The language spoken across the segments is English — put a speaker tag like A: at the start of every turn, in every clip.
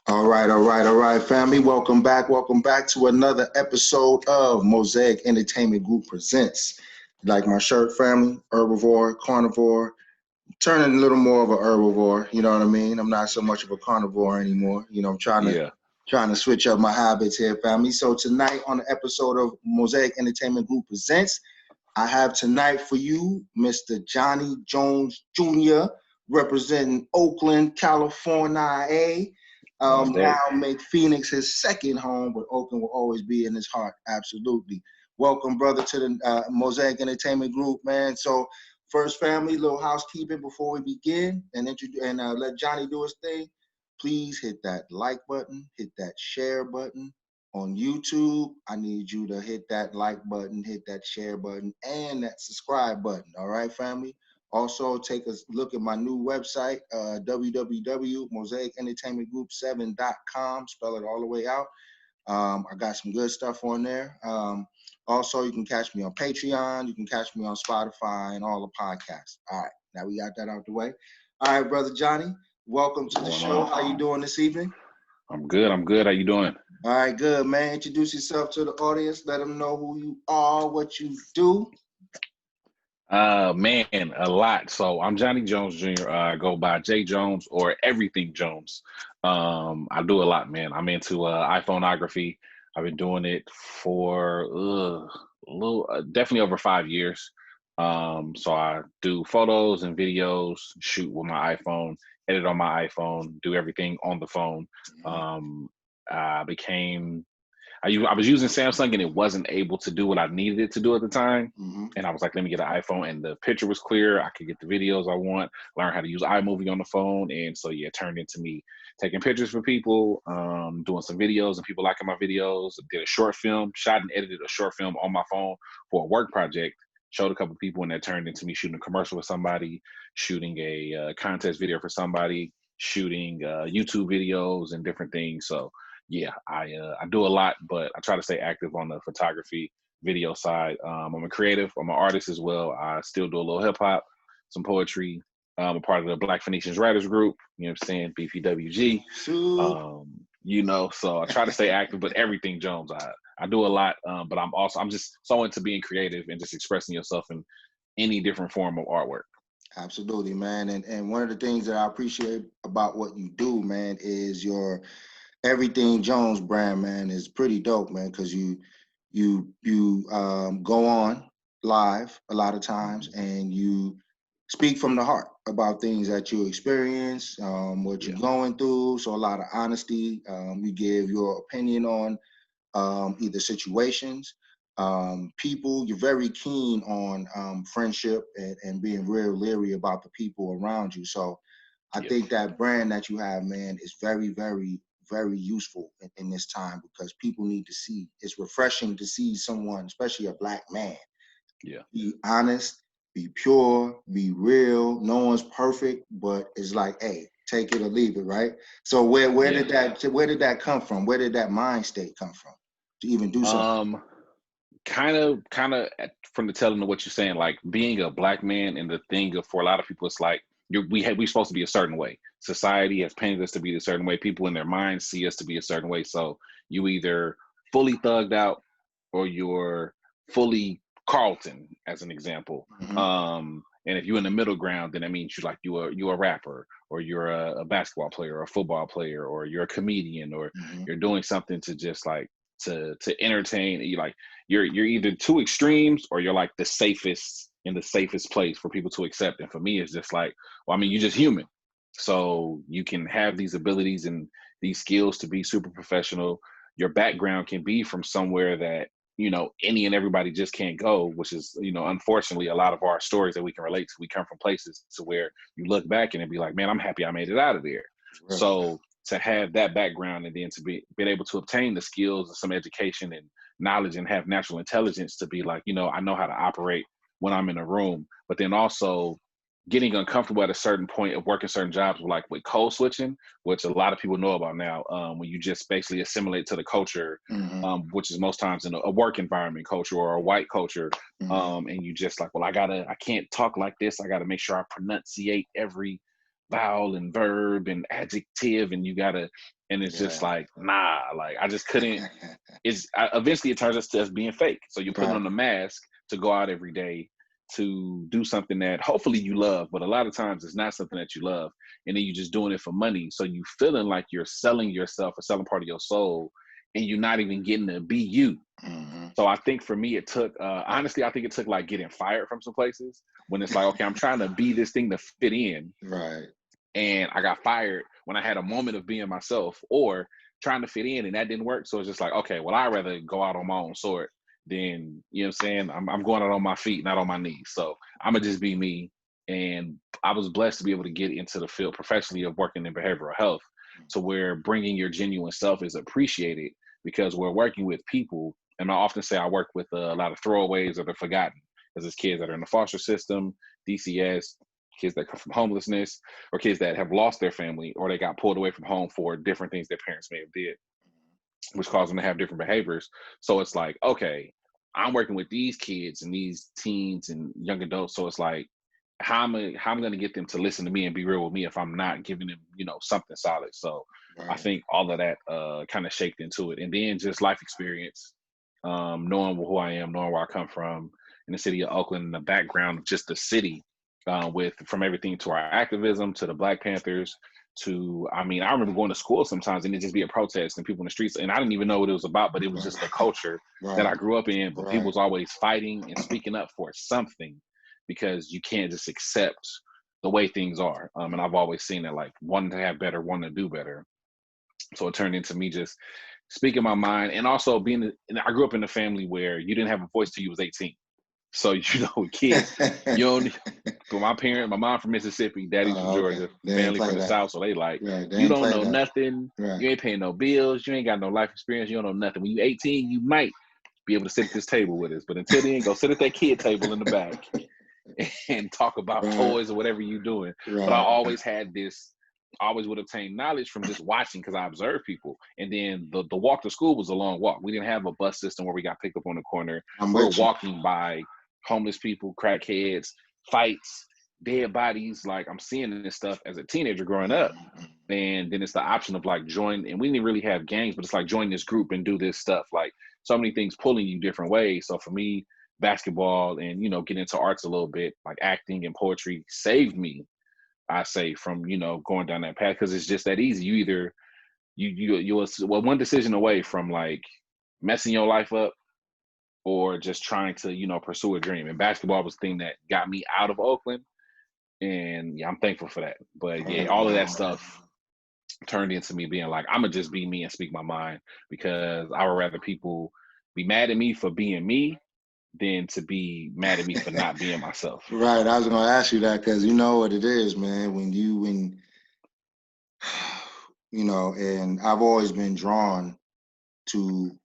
A: All right, family. Welcome back to another episode of Mosaic Entertainment Group Presents. Like my shirt, family, herbivore, carnivore, turning a little more of an herbivore. You know what I mean? I'm not so much of a carnivore anymore. I'm trying to switch up my habits here, family. So tonight on the episode of Mosaic Entertainment Group Presents, I have tonight for you Mr. Johnny Jones Jr. representing Oakland, California. Now make Phoenix his second home, but Oakland will always be in his heart. Absolutely. Welcome, brother, to the Mosaic Entertainment Group, man. So first, family, little housekeeping before we begin and let Johnny do his thing. Please hit that like button, hit that share button. On YouTube, I need you to hit that like button, hit that share button, and that subscribe button. All right, family? Also, take a look at my new website, www.mosaicentertainmentgroup7.com. Spell it all the way out. I got some good stuff on there. Also, you can catch me on Patreon. You can catch me on Spotify and all the podcasts. All right, now we got that out the way. All right, brother Johnny, welcome to the show. How you doing this evening?
B: I'm good. How you doing?
A: All right, good, man. Introduce yourself to the audience. Let them know who you are, what you do.
B: Man, a lot. So I'm Johnny Jones Jr. I go by J Jones or Everything Jones. I do a lot, man. I'm into iPhoneography. I've been doing it for definitely over 5 years. So I do photos and videos, shoot with my iPhone, edit on my iPhone, do everything on the phone. I was using Samsung and it wasn't able to do what I needed it to do at the time. And I was like, let me get an iPhone, and the picture was clear. I could get the videos I want, learn how to use iMovie on the phone. And so, yeah, it turned into me taking pictures for people, doing some videos and people liking my videos. Did a short film, shot and edited a short film on my phone for a work project. Showed a couple people, and that turned into me shooting a commercial with somebody, shooting a contest video for somebody, shooting YouTube videos and different things. So, yeah, I do a lot, but I try to stay active on the photography video side. I'm a creative. I'm an artist as well. I still do a little hip hop, some poetry. I'm a part of the Black Phoenicians Writers Group. You know what I'm saying? BPWG. So I try to stay active, but everything Jones, I do a lot. But I'm just so into being creative and just expressing yourself in any different form of artwork.
A: Absolutely, man. And one of the things that I appreciate about what you do, man, is your Everything Jones brand, man, is pretty dope, man, because you go on live a lot of times and you speak from the heart about things that you experience, what you're going through. So a lot of honesty. You give your opinion on either situations, people. You're very keen on friendship and being real leery about the people around you. So I think that brand that you have, man, is very, very, very useful in this time because people need to see. It's refreshing to see someone, especially a Black man, be honest, be pure, be real. No one's perfect, but it's like, hey, take it or leave it, right? So where did that come from? Where did that mind state come from to even do something?
B: Kind of from the telling of what you're saying, like being a Black man, and the thing of, for a lot of people, it's like we're supposed to be a certain way. Society has painted us to be a certain way. People in their minds see us to be a certain way. So you either fully thugged out or you're fully Carlton, as an example. And if you're in the middle ground, then that means you're a rapper, or you're a basketball player, or a football player, or you're a comedian, or you're doing something to just like to entertain. You're either two extremes, or you're like the safest place for people to accept. And for me, it's just like, well, I mean, you're just human. So you can have these abilities and these skills to be super professional. Your background can be from somewhere that, any and everybody just can't go, which is, unfortunately, a lot of our stories that we can relate to, we come from places to where you look back and it'd be like, man, I'm happy I made it out of there. Right. So to have that background, and then to be able to obtain the skills and some education and knowledge and have natural intelligence to be like, I know how to operate when I'm in a room, but then also getting uncomfortable at a certain point of working certain jobs, with code switching, which a lot of people know about now, when you just basically assimilate to the culture, which is most times in a work environment culture or a white culture, and you just like, well, I can't talk like this. I gotta make sure I pronunciate every vowel and verb and adjective, and you gotta, and it's just like, nah, like I just couldn't. Eventually it turns us to us being fake. So you're putting on a mask to go out every day to do something that hopefully you love, but a lot of times it's not something that you love, and then you're just doing it for money. So you feeling like you're selling yourself or selling part of your soul, and you're not even getting to be you. So I think for me, it took, honestly, I think it took like getting fired from some places when it's like, okay, I'm trying to be this thing to fit in.
A: Right.
B: And I got fired when I had a moment of being myself or trying to fit in, and that didn't work. So it's just like, okay, well, I'd rather go out on my own sword than, you know what I'm saying? I'm going out on my feet, not on my knees. So I'm going to just be me. And I was blessed to be able to get into the field professionally of working in behavioral health, to where bringing your genuine self is appreciated, because we're working with people. And I often say I work with a lot of throwaways or the forgotten, because it's kids that are in the foster system, DCS, kids that come from homelessness, or kids that have lost their family, or they got pulled away from home for different things their parents may have did, which caused them to have different behaviors. So it's like, okay, I'm working with these kids and these teens and young adults. So it's like, how am I going to get them to listen to me and be real with me if I'm not giving them, something solid? So I think all of that kind of shaped into it. And then just life experience, knowing who I am, knowing where I come from in the city of Oakland, and the background of just the city, from everything to our activism, to the Black Panthers, to, I remember going to school sometimes and it just be a protest and people in the streets, and I didn't even know what it was about, but it was just the culture that I grew up in. But people was always fighting and speaking up for something, because you can't just accept the way things are. And I've always seen that, like, wanting to have better, wanting to do better. So it turned into me just speaking my mind, and also I grew up in a family where you didn't have a voice till you was 18. So, kids, but my mom from Mississippi, daddy from Georgia, family from the South. So they like, you don't know nothing. Right. You ain't paying no bills. You ain't got no life experience. You don't know nothing. When you 18, you might be able to sit at this table with us. But until then, go sit at that kid table in the back and talk about toys or whatever you're doing. But I always had this, I always would obtain knowledge from just watching, because I observed people. And then the walk to school was a long walk. We didn't have a bus system where we got picked up on the corner. We were walking by homeless people, crackheads, fights, dead bodies. Like, I'm seeing this stuff as a teenager growing up. And then it's the option of like join, and we didn't really have gangs, but it's like join this group and do this stuff. Like, so many things pulling you different ways. So for me, basketball and, get into arts a little bit, like acting and poetry, saved me, I say, from, going down that path, because it's just that easy. You either, you're one decision away from like messing your life up, or just trying to, pursue a dream. And basketball was the thing that got me out of Oakland. And yeah, I'm thankful for that. But yeah, all of that stuff turned into me being like, I'm gonna just be me and speak my mind, because I would rather people be mad at me for being me than to be mad at me for not being myself.
A: Right. I was gonna ask you that, because you know what it is, man. And I've always been drawn to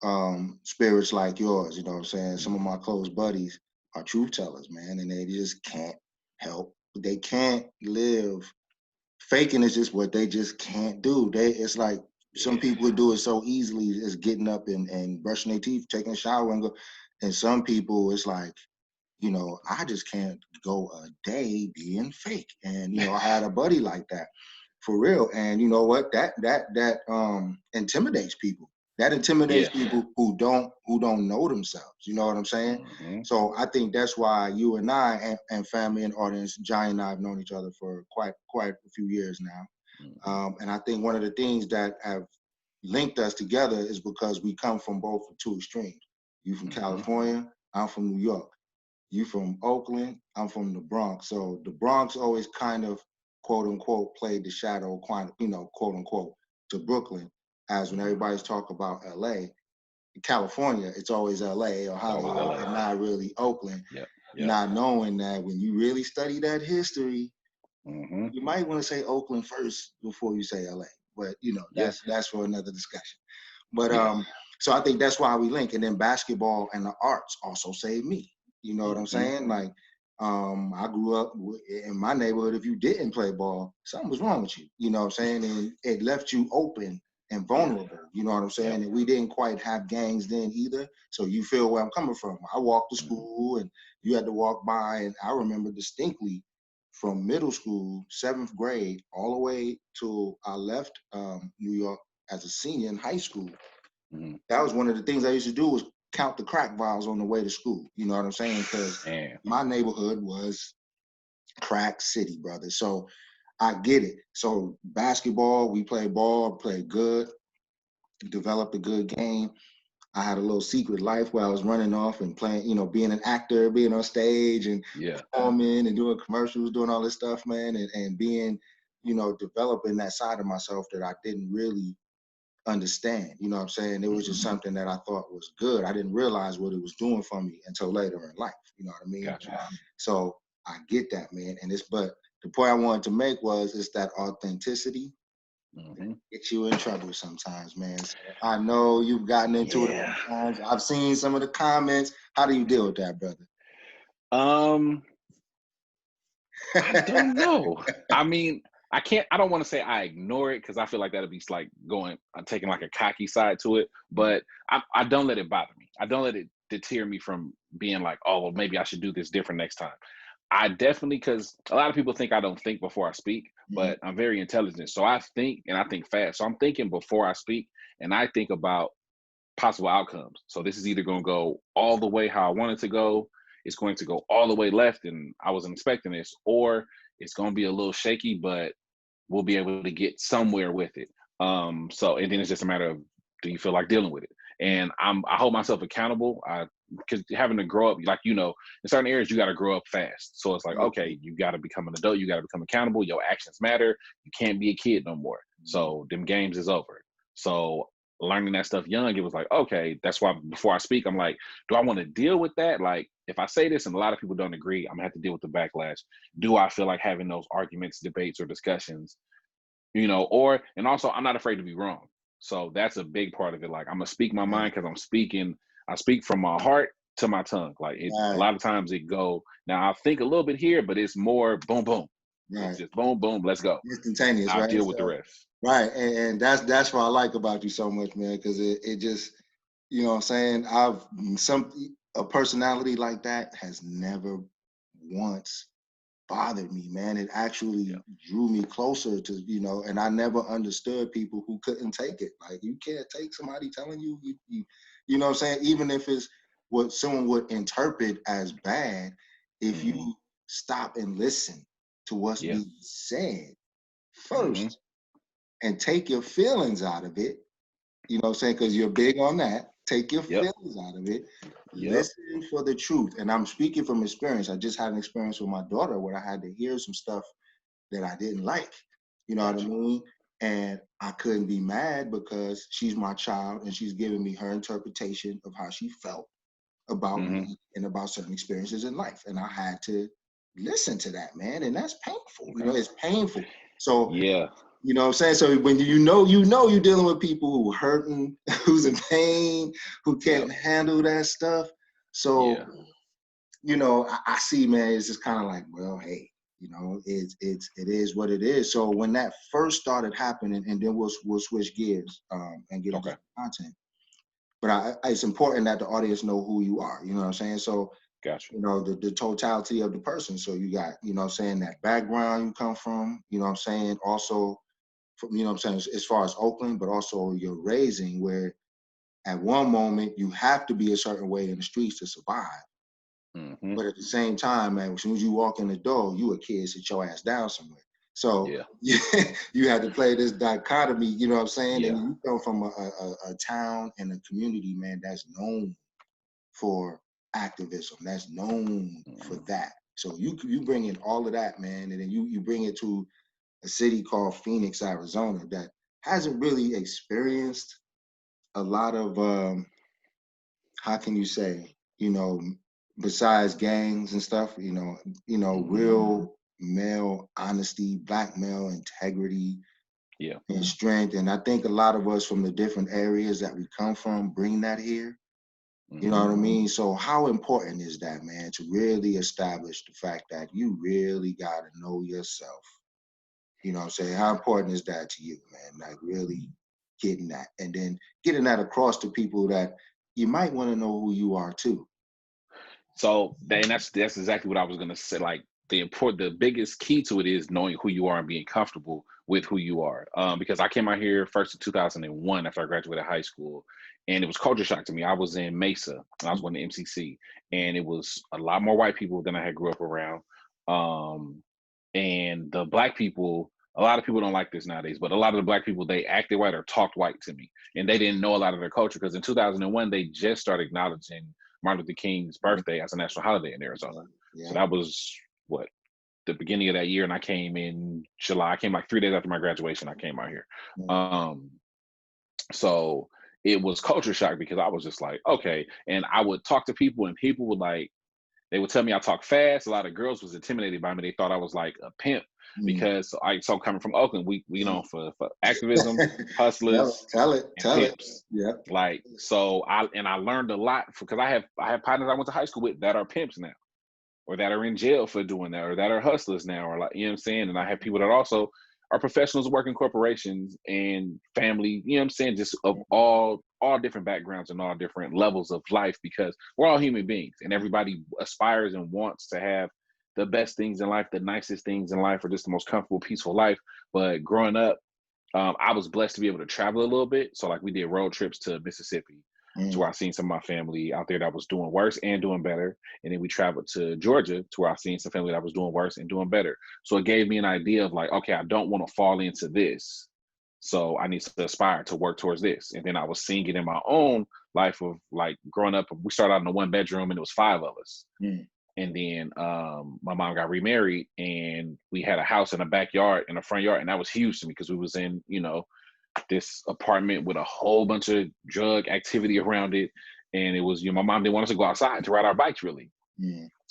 A: spirits like yours, you know what I'm saying? Some of my close buddies are truth tellers, man, and they just can't help. They can't live. Faking is just what they just can't do. It's like some people do it so easily as getting up and brushing their teeth, taking a shower and go. And some people, it's like, I just can't go a day being fake. And, I had a buddy like that, for real. And you know what? That intimidates people. That intimidates people who don't know themselves. You know what I'm saying?
B: Mm-hmm.
A: So I think that's why you and I and family and audience, Johnny and I have known each other for quite a few years now.
B: Mm-hmm.
A: And I think one of the things that have linked us together is because we come from both two extremes. You from California, I'm from New York. You from Oakland, I'm from the Bronx. So the Bronx always kind of, quote unquote, played the shadow, quote unquote, to Brooklyn. As when everybody's talk about LA, in California, it's always LA or Hollywood, and not really Oakland.
B: Yep.
A: Not knowing that when you really study that history, you might want to say Oakland first before you say LA. But that's for another discussion. But so I think that's why we link. And then basketball and the arts also saved me. You know what I'm saying? Like, I grew up in my neighborhood. If you didn't play ball, something was wrong with you. You know what I'm saying? And it left you open and vulnerable. You know what I'm saying? And we didn't quite have gangs then either. So you feel where I'm coming from. I walked to school and you had to walk by. And I remember distinctly from middle school, 7th grade, all the way till I left New York as a senior in high school.
B: Mhm.
A: That was one of the things I used to do was count the crack vials on the way to school. You know what I'm saying? Because my neighborhood was crack city, brother. So I get it. So basketball, we played ball, played good, developed a good game. I had a little secret life where I was running off and playing, you know, being an actor, being on stage and performing and doing commercials, doing all this stuff, man, and being, you know, developing that side of myself that I didn't really understand. You know what I'm saying? It was just something that I thought was good. I didn't realize what it was doing for me until later in life. You know what I mean?
B: Gotcha.
A: So I get that, man. And but the point I wanted to make was it's that authenticity get you in trouble sometimes, man. So I know you've gotten into it sometimes. I've seen some of the comments. How do you deal with that, brother?
B: I don't know. I mean, I don't want to say I ignore it because I feel like that'd be like I'm taking like a cocky side to it, but I don't let it bother me. I don't let it deter me from being like, oh, well, maybe I should do this different next time. I definitely, because a lot of people think I don't think before I speak, but I'm very intelligent. So I think, and I think fast. So I'm thinking before I speak, and I think about possible outcomes. So this is either going to go all the way how I want it to go, it's going to go all the way left, and I wasn't expecting this, or it's going to be a little shaky, but we'll be able to get somewhere with it. So, and then it's just a matter of, do you feel like dealing with it? And I hold myself accountable. Because having to grow up, like, you know, in certain areas, you got to grow up fast. So it's like, okay, you got to become an adult. You got to become accountable. Your actions matter. You can't be a kid no more. So them games is over. So learning that stuff young, it was like, okay, that's why before I speak, I'm like, do I want to deal with that? Like, if I say this and a lot of people don't agree, I'm gonna have to deal with the backlash. Do I feel like having those arguments, debates, or discussions, you know, and also I'm not afraid to be wrong. So that's a big part of it. Like, I'm gonna speak my mind because I speak from my heart to my tongue. Like a lot of times it go, now I think a little bit here, but it's more boom, boom. It's just boom, boom, let's go.
A: Instantaneous,
B: I'll
A: right?
B: deal with the rest.
A: Right. And that's what I like about you so much, man, because it just, you know what I'm saying? A personality like that has never once bothered me, man. It actually drew me closer to, you know, and I never understood people who couldn't take it. Like, you can't take somebody telling you, you know what I'm saying? Even if it's what someone would interpret as bad, if you stop and listen to what's being said first and take your feelings out of it, you know what I'm saying? Because you're big on that. Take your feelings out of it. Listen for the truth. And I'm speaking from experience. I just had an experience with my daughter where I had to hear some stuff that I didn't like. You know what I mean? And I couldn't be mad because she's my child and she's giving me her interpretation of how she felt about me and about certain experiences in life. And I had to listen to that, man. And that's painful. You know, it's painful. So you know what I'm saying? So when you know you're dealing with people who are hurting, who's in pain, who can't handle that stuff. So, you know, I see, man, it's just kind of like, well, hey, you know, it is what it is. So when that first started happening, and then we'll switch gears and get into content. But it's important that the audience know who you are. You know what I'm saying? So, you know, the totality of the person. So you got, you know what I'm saying, that background you come from, you know what I'm saying? Also, you know what I'm saying, as far as Oakland, but also your raising, where at one moment you have to be a certain way in the streets to survive. But at the same time, man, as soon as you walk in the door, you a kid, sit your ass down somewhere. So you had to play this dichotomy, you know what I'm saying? And you come from a town and a community, man, that's known for activism, that's known for that. So you bring in all of that, man, and then you bring it to a city called Phoenix, Arizona, that hasn't really experienced a lot of, how can you say, you know, besides gangs and stuff, you know, real male honesty, black male integrity, and strength. And I think a lot of us from the different areas that we come from bring that here. You know what I mean? So how important is that, man, to really establish the fact that you really got to know yourself? You know what I'm saying? How important is that to you, man? Like, really getting that, and then getting that across to people that you might want to know who you are too.
B: So that's exactly what I was gonna say. Like, the biggest key to it is knowing who you are and being comfortable with who you are. Because I came out here first in 2001 after I graduated high school, and it was culture shock to me. I was in Mesa, and I was going to MCC, and it was a lot more white people than I had grew up around. And the black people, a lot of people don't like this nowadays, but a lot of the black people, they acted white or talked white to me, and they didn't know a lot of their culture because in 2001 they just started acknowledging Martin Luther King's birthday as a national holiday in Arizona.
A: Yeah.
B: So that was what, the beginning of that year, and I came in July. I came like 3 days after my graduation. I came out here. So it was culture shock because I was just like, okay. And I would talk to people, and people would like, they would tell me I talk fast. A lot of girls was intimidated by me. They thought I was like a pimp because so coming from Oakland, we you know, for activism, hustlers,
A: tell it.
B: pimps.
A: Yeah.
B: Like, so I learned a lot because I have partners I went to high school with that are pimps now, or that are in jail for doing that, or that are hustlers now, or like, you know what I'm saying? And I have people that also are professionals working corporations and family, you know what I'm saying? Just of all different backgrounds and all different levels of life, because we're all human beings and everybody aspires and wants to have the best things in life, the nicest things in life, or just the most comfortable, peaceful life. But growing up, I was blessed to be able to travel a little bit. So like we did road trips to Mississippi, to where I seen some of my family out there that was doing worse and doing better. And then we traveled to Georgia, to where I seen some family that was doing worse and doing better. So it gave me an idea of like, okay, I don't want to fall into this. So I need to aspire to work towards this. And then I was seeing it in my own life of like growing up. We started out in a 1-bedroom and it was 5 of us. And then my mom got remarried, and we had a house in a backyard, in a front yard. And that was huge to me because we was in, you know, this apartment with a whole bunch of drug activity around it. And it was, you know, my mom didn't want us to go outside to ride our bikes, really.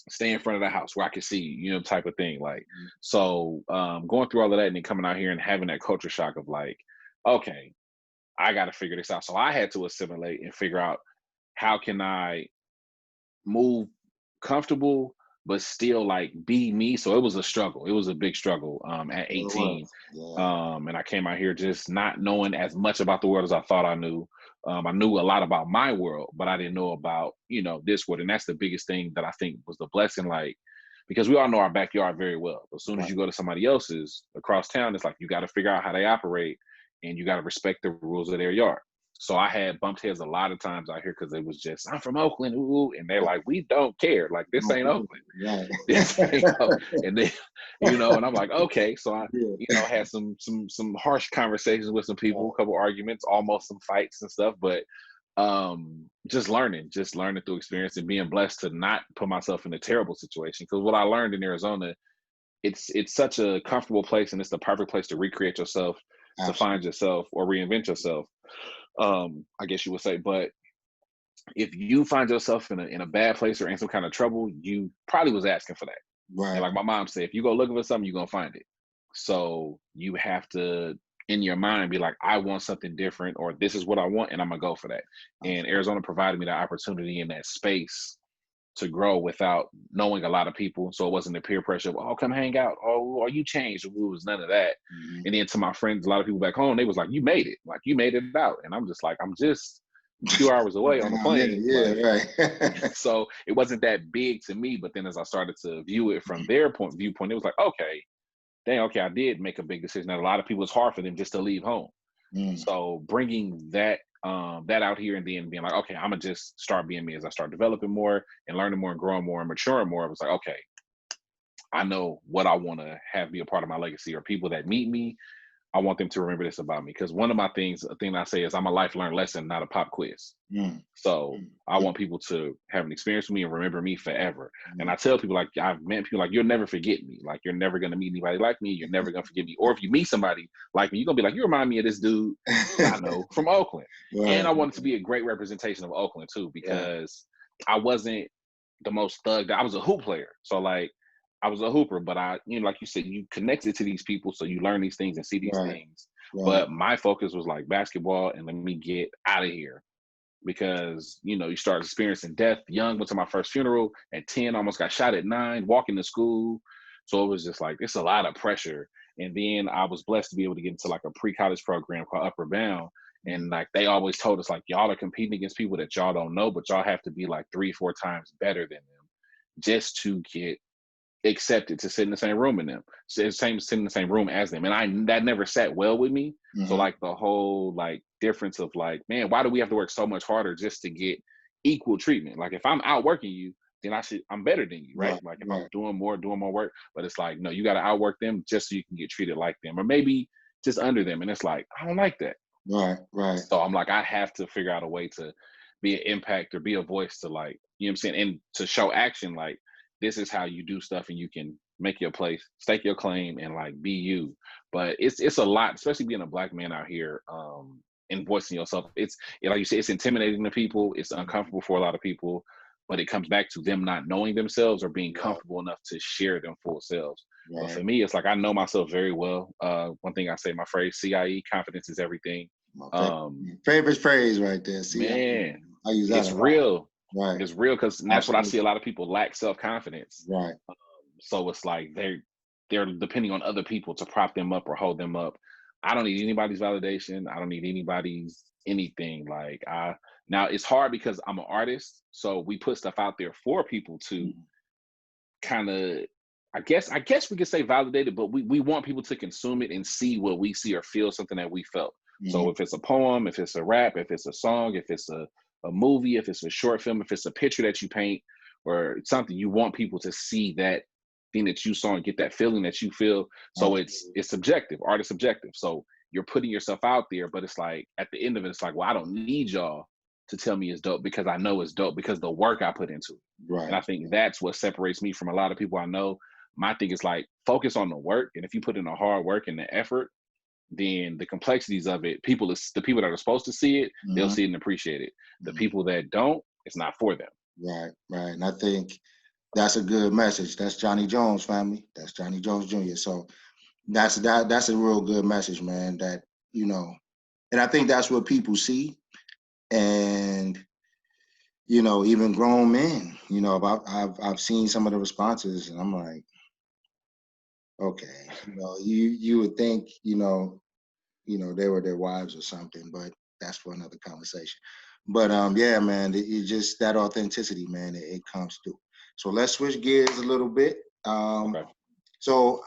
B: Stay in front of the house where I could see, you know, type of thing. Like, so going through all of that and then coming out here and having that culture shock of like, okay, I got to figure this out. So I had to assimilate and figure out how can I move comfortable but still like be me. So it was a struggle. It was a big struggle at 18. And I came out here just not knowing as much about the world as I thought I knew. I knew a lot about my world, but I didn't know about, you know, this world. And that's the biggest thing that I think was the blessing, like, because we all know our backyard very well. But as soon as you go to somebody else's across town, it's like you got to figure out how they operate, and you got to respect the rules of their yard. So I had bumped heads a lot of times out here because it was just, I'm from Oakland, ooh, and they're like, we don't care. Like, this ain't Oakland. This ain't Oakland. And then, you know, and I'm like, okay. So I, you know, had some harsh conversations with some people, a couple arguments, almost some fights and stuff. But just learning through experience and being blessed to not put myself in a terrible situation. Because what I learned in Arizona, it's such a comfortable place, and it's the perfect place to recreate yourself, to find yourself or reinvent yourself. I guess you would say. But if you find yourself in a bad place or in some kind of trouble, you probably was asking for that. Right. And like my mom said, if you go looking for something, you're gonna find it. So you have to, in your mind, be like, I want something different, or this is what I want, and I'm gonna go for that. And Arizona provided me that opportunity and that space to grow without knowing a lot of people. So it wasn't the peer pressure of, oh, come hang out. Oh, are you changed? It was none of that. And then to my friends, a lot of people back home, they was like, you made it. Like, you made it out. And I'm just like, I'm just 2 hours away on the plane. Right. So it wasn't that big to me. But then as I started to view it from their viewpoint, it was like, okay, dang, okay, I did make a big decision. That a lot of people, it's hard for them just to leave home. So bringing that out here and then being like, okay, I'm gonna just start being me as I start developing more and learning more and growing more and maturing more. I was like, okay, I know what I want to have be a part of my legacy, or people that meet me, I want them to remember this about me. Because one of my things, a thing I say is I'm a life learned lesson, not a pop quiz. So I want people to have an experience with me and remember me forever. And I tell people, like, I've met people like, you'll never forget me. Like, you're never going to meet anybody like me. You're never going to forget me. Or if you meet somebody like me, you're going to be like, you remind me of this dude I know from Oakland. And I wanted to be a great representation of Oakland too, because I wasn't the most thugged. I was a hoop player. So like, I was a hooper, but I, you know, like you said, you connected to these people, so you learn these things and see these things. But my focus was like basketball, and let me get out of here, because, you know, you start experiencing death young. Went to my first funeral at 10, almost got shot at 9, walking to school. So it was just like, it's a lot of pressure. And then I was blessed to be able to get into like a pre-college program called Upper Bound. And like, they always told us, like, y'all are competing against people that y'all don't know, but y'all have to be like 3-4 times better than them just to get accepted to sit in the same room in them, sit in the same room as them, and that never sat well with me. So like the whole like difference of like, man, why do we have to work so much harder just to get equal treatment? Like if I'm outworking you, then I'm better than you, right? Like if I'm doing more work, but it's like, no, you got to outwork them just so you can get treated like them, or maybe just under them. And it's like, I don't like that.
A: Right.
B: So I'm like, I have to figure out a way to be an impact or be a voice to, like, you know what I'm saying, and to show action, like this is how you do stuff, and you can make your place, stake your claim, and like be you. But it's a lot, especially being a Black man out here, and voicing yourself. It's like you said, it's intimidating to people. It's uncomfortable for a lot of people, but it comes back to them not knowing themselves or being comfortable enough to share them full selves. But for me, it's like I know myself very well. One thing I say, my phrase CIE, confidence is everything.
A: Favorite phrase right there.
B: Man,
A: I use that
B: it's real.
A: Right.
B: It's real, because that's what I see. A lot of people lack self-confidence.
A: Right.
B: So it's like they're depending on other people to prop them up or hold them up. I don't need anybody's validation. I don't need anybody's anything. Like now it's hard because I'm an artist, so we put stuff out there for people to kind of, I guess we could say validated, but we want people to consume it and see what we see or feel something that we felt. So if it's a poem, if it's a rap, if it's a song, if it's a movie, if it's a short film, if it's a picture that you paint or something, you want people to see that thing that you saw and get that feeling that you feel. So it's subjective. Art is subjective. So you're putting yourself out there, but it's like at the end of it, it's like, well, I don't need y'all to tell me it's dope, because I know it's dope because the work I put into it.
A: Right.
B: And I think that's what separates me from a lot of people I know. My thing is like, focus on the work, and if you put in the hard work and the effort, then the complexities of it, the people that are supposed to see it, they'll see it and appreciate it. The people that don't, it's not for them.
A: Right. And I think that's a good message. That's Johnny Jones, family. That's Johnny Jones Jr. So that's a real good message, man. That, you know, and I think that's what people see. And, you know, even grown men, you know, I've seen some of the responses, and I'm like, okay, you know, you would think, you know, they were their wives or something, but that's for another conversation. But yeah, man, it just that authenticity, man, it comes through. So let's switch gears a little bit.
B: Okay.
A: So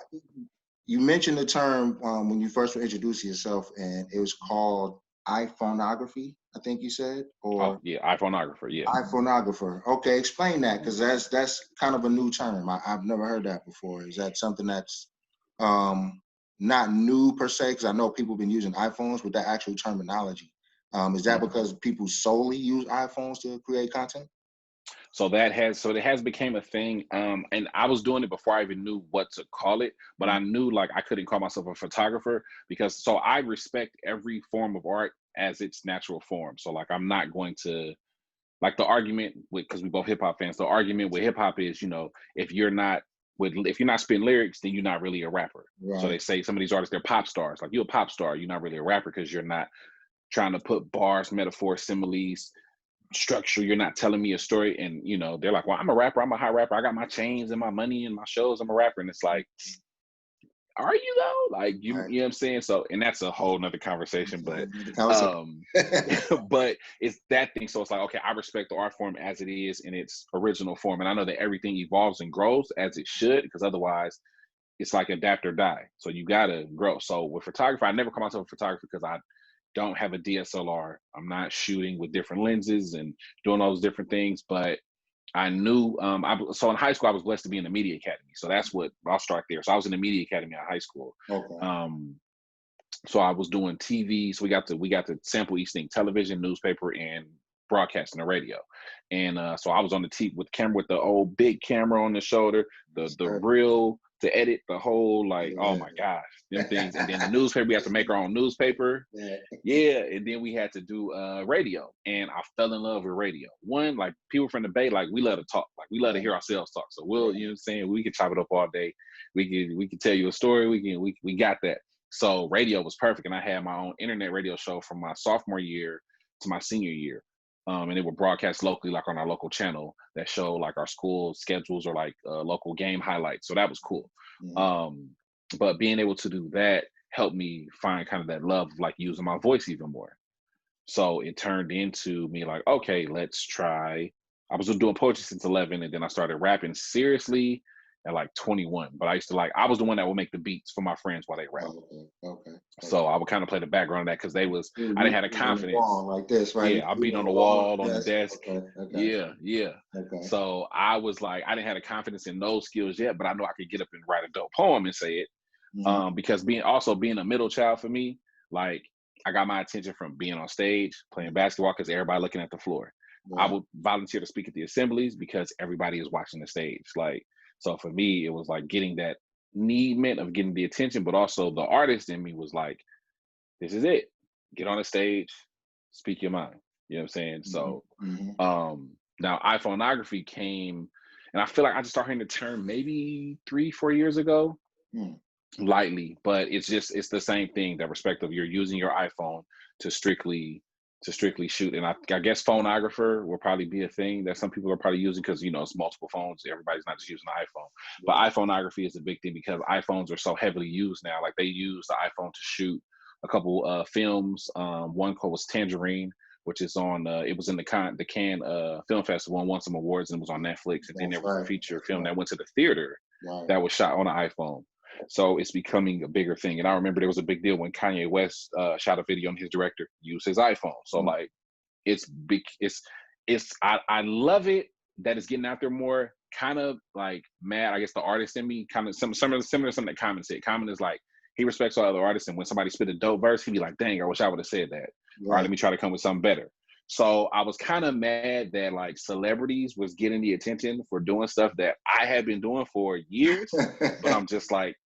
A: you mentioned the term when you first were introducing yourself, and it was called iPhoneography, I think you said, or
B: iPhoneographer,
A: iPhoneographer. Okay, explain that, because that's kind of a new term. I've never heard that before. Is that something that's not new per se? Because I know people have been using iPhones with that actual terminology. Is that because people solely use iPhones to create content?
B: So it has became a thing. And I was doing it before I even knew what to call it, but I knew like I couldn't call myself a photographer, because so I respect every form of art as its natural form. So like I'm not going to, like the argument with, because we both hip hop fans, the argument with hip hop is, you know, if you're not spitting lyrics, then you're not really a rapper.
A: Right.
B: So they say some of these artists, they're pop stars. Like you're a pop star, you're not really a rapper because you're not trying to put bars, metaphors, similes, structure. You're not telling me a story. And you know, they're like, well, I'm a rapper, I'm a high rapper, I got my chains and my money and my shows, I'm a rapper. And it's like, are you though? Like you know what I'm saying? So, and that's a whole nother conversation, but but it's that thing. So it's like, okay, I respect the art form as it is in its original form, and I know that everything evolves and grows as it should, because otherwise it's like adapt or die. So you gotta grow. So with photography, I never call myself a photographer because I don't have a DSLR. I'm not shooting with different lenses and doing all those different things. But I knew, so in high school, I was blessed to be in the media academy. So that's what, I'll start there. So I was in the media academy at high school.
A: Okay.
B: So I was doing TV. So we got to sample each thing: television, newspaper, and broadcasting the radio. And so I was on the TV with the old big camera on the shoulder, the reel to edit the whole, like, oh my gosh, them things. And then the newspaper, we had to make our own newspaper. And then we had to do radio, and I fell in love with radio. One, like people from the Bay, like we love to talk, like we love to hear ourselves talk. So we'll, you know what I'm saying, we could chop it up all day. We could tell you a story. We got that. So radio was perfect, and I had my own internet radio show from my sophomore year to my senior year. And it would broadcast locally, like on our local channel that showed like our school schedules or like local game highlights. So that was cool. But being able to do that helped me find kind of that love of like using my voice even more. So it turned into me like, okay, let's try. I was doing poetry since 11, and then I started rapping seriously at like 21. But I used to I was the one that would make the beats for my friends while they rap.
A: Oh, okay.
B: So I would kind of play the background of that because I didn't
A: You
B: have the
A: on the
B: confidence.
A: wall like this, right?
B: Yeah, I beat
A: On
B: on
A: the
B: the
A: wall,
B: wall, on the
A: yes.
B: desk.
A: Okay.
B: Yeah.
A: Okay.
B: So I was like, I didn't have the confidence in those skills yet, but I know I could get up and write a dope poem and say it. Because being a middle child for me, like I got my attention from being on stage, playing basketball because everybody looking at the floor.
A: Right.
B: I would volunteer to speak at the assemblies because everybody is watching the stage. Like, so for me, it was like getting that need of getting the attention, but also the artist in me was like, this is it. Get on the stage, speak your mind. You know what I'm saying? So now iPhoneography came, and I feel like I just started hearing the term maybe 3-4 years ago. Lightly, but it's the same thing, that respect of you're using your iPhone to strictly shoot. And I guess phoneographer will probably be a thing that some people are probably using because it's multiple phones. Everybody's not just using the iPhone. But iPhoneography is a big thing because iPhones are so heavily used now. Like they use the iPhone to shoot a couple films. One was Tangerine, which is on it was in the Cannes Film Festival and won some awards and was on Netflix. And then there was a feature film that went to the theater that was shot on an iPhone. So it's becoming a bigger thing. And I remember there was a big deal when Kanye West shot a video and his director used his iPhone. So like it's big. I love it that it's getting out there more. Kind of like mad, I guess the artist in me, kind of similar to something that Common said. Common is like, he respects all other artists, and when somebody spit a dope verse, he'd be like, dang, I wish I would have said that. All right, let me try to come with something better. So I was kind of mad that like celebrities was getting the attention for doing stuff that I had been doing for years. But I'm just like,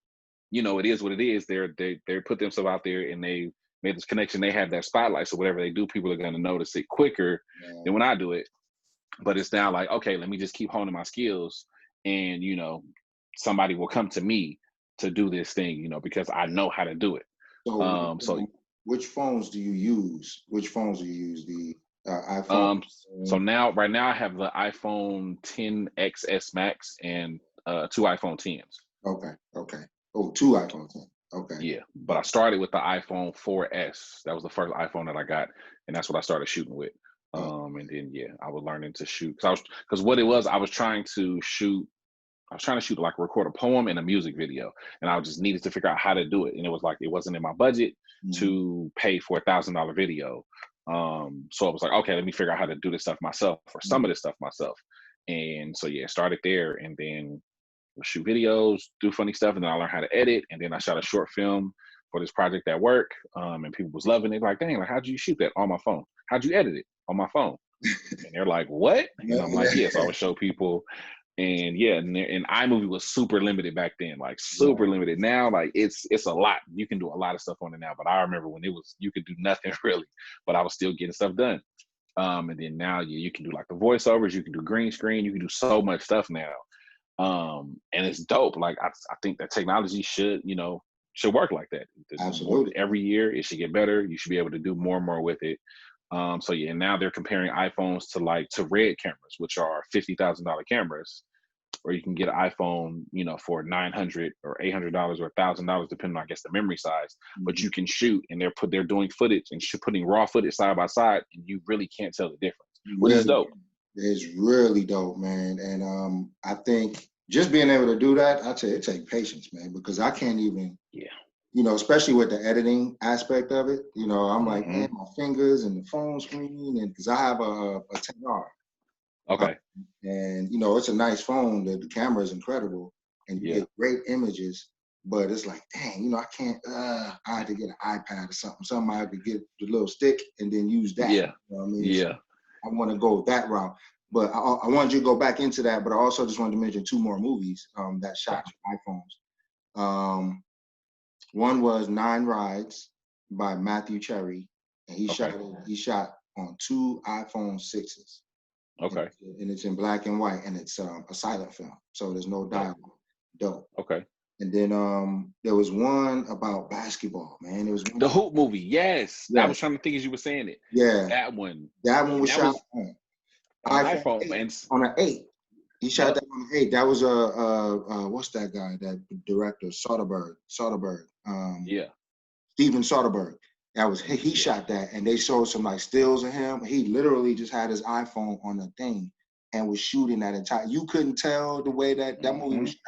B: it is what it is. They put themselves out there and they made this connection. They have that spotlight. So whatever they do, people are going to notice it quicker than when I do it. But it's now like, okay, let me just keep honing my skills, and somebody will come to me to do this thing, because I know how to do it.
A: So which phones do you use? The iPhone.
B: So right now I have the iPhone 10XS Max and 2 iPhone 10s.
A: Okay. Oh, 2 iPhone 10. Okay.
B: Yeah, but I started with the iPhone 4S. That was the first iPhone that I got, and that's what I started shooting with. And then I was learning to shoot because what it was, I was trying to shoot like record a poem and a music video, and I just needed to figure out how to do it. And it was like it wasn't in my budget to pay for $1,000 video. So I was like, okay, let me figure out how to do this stuff myself, or some of this stuff myself. And so started there, and then shoot videos, do funny stuff, and then I learned how to edit. And then I shot a short film for this project at work, and people was loving it. Like, dang, like how'd you shoot that on my phone? How'd you edit it on my phone? And they're like, what? And I'm like, yeah. So I would show people, and and iMovie was super limited back then, like super limited. Now, like it's a lot. You can do a lot of stuff on it now, but I remember when you could do nothing really, but I was still getting stuff done. And then now you can do like the voiceovers, you can do green screen, you can do so much stuff now. And it's dope. Like I think that technology should work like that.
A: Absolutely.
B: Every year it should get better. You should be able to do more and more with it. Now they're comparing iPhones to Red cameras, which are $50,000 cameras, or you can get an iPhone, for $900 or $800 or $1,000, depending on, I guess, the memory size. But you can shoot, and they're doing footage and putting raw footage side by side, and you really can't tell the difference, which is dope.
A: It's really dope, man. And I think just being able to do that, I tell you, it takes patience, man, because I can't even, especially with the editing aspect of it, I'm like, man, my fingers and the phone screen, and because I have a 10R.
B: Okay.
A: And it's a nice phone. The camera is incredible, and you get great images. But it's like, dang, I can't. I had to get an iPad or something. Something I could get the little stick and then use that.
B: Yeah.
A: You know what I mean?
B: Yeah.
A: So I want to go that route. But I wanted you to go back into that. But I also just wanted to mention 2 more movies that shot iPhones. One was 9 Rides by Matthew Cherry, and he shot on 2 iPhone 6s.
B: Okay.
A: And it's in black and white, and it's a silent film, so there's no dialogue. Dope.
B: Okay.
A: And then there was one about basketball, man. It was
B: the Hoop movie. Yes. I was trying to think as you were saying it.
A: Yeah.
B: That one.
A: That one was shot on
B: iPhone, man.
A: On an 8. He shot that on an 8. That was what's that guy? That director, Soderbergh. Steven Soderbergh. That was he shot that, and they showed some like stills of him. He literally just had his iPhone on the thing and was shooting that entire. You couldn't tell the way that movie was shot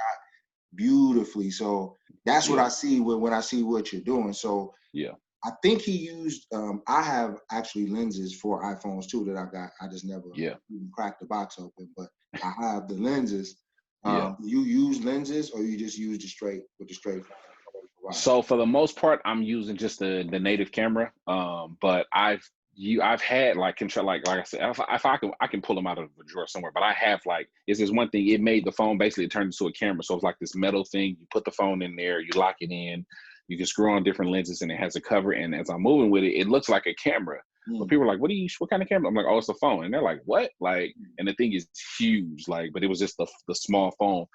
A: beautifully. So that's what I see when I see what you're doing. So
B: yeah.
A: I think he used. I have actually lenses for iPhones too that I got. I just never even cracked the box open, but I have the lenses. You use lenses, or you just use the straight
B: So for the most part, I'm using just the native camera. But I've had like control, like I said, if I can pull them out of a drawer somewhere. But I have like, it's this one thing. It made the phone basically turn into a camera. So it's like this metal thing. You put the phone in there, you lock it in. You can screw on different lenses, and it has a cover. And as I'm moving with it, it looks like a camera. But people are like, what kind of camera? I'm like, oh, it's a phone. And they're like, what? Like, and the thing is huge. Like, but it was just the small phone.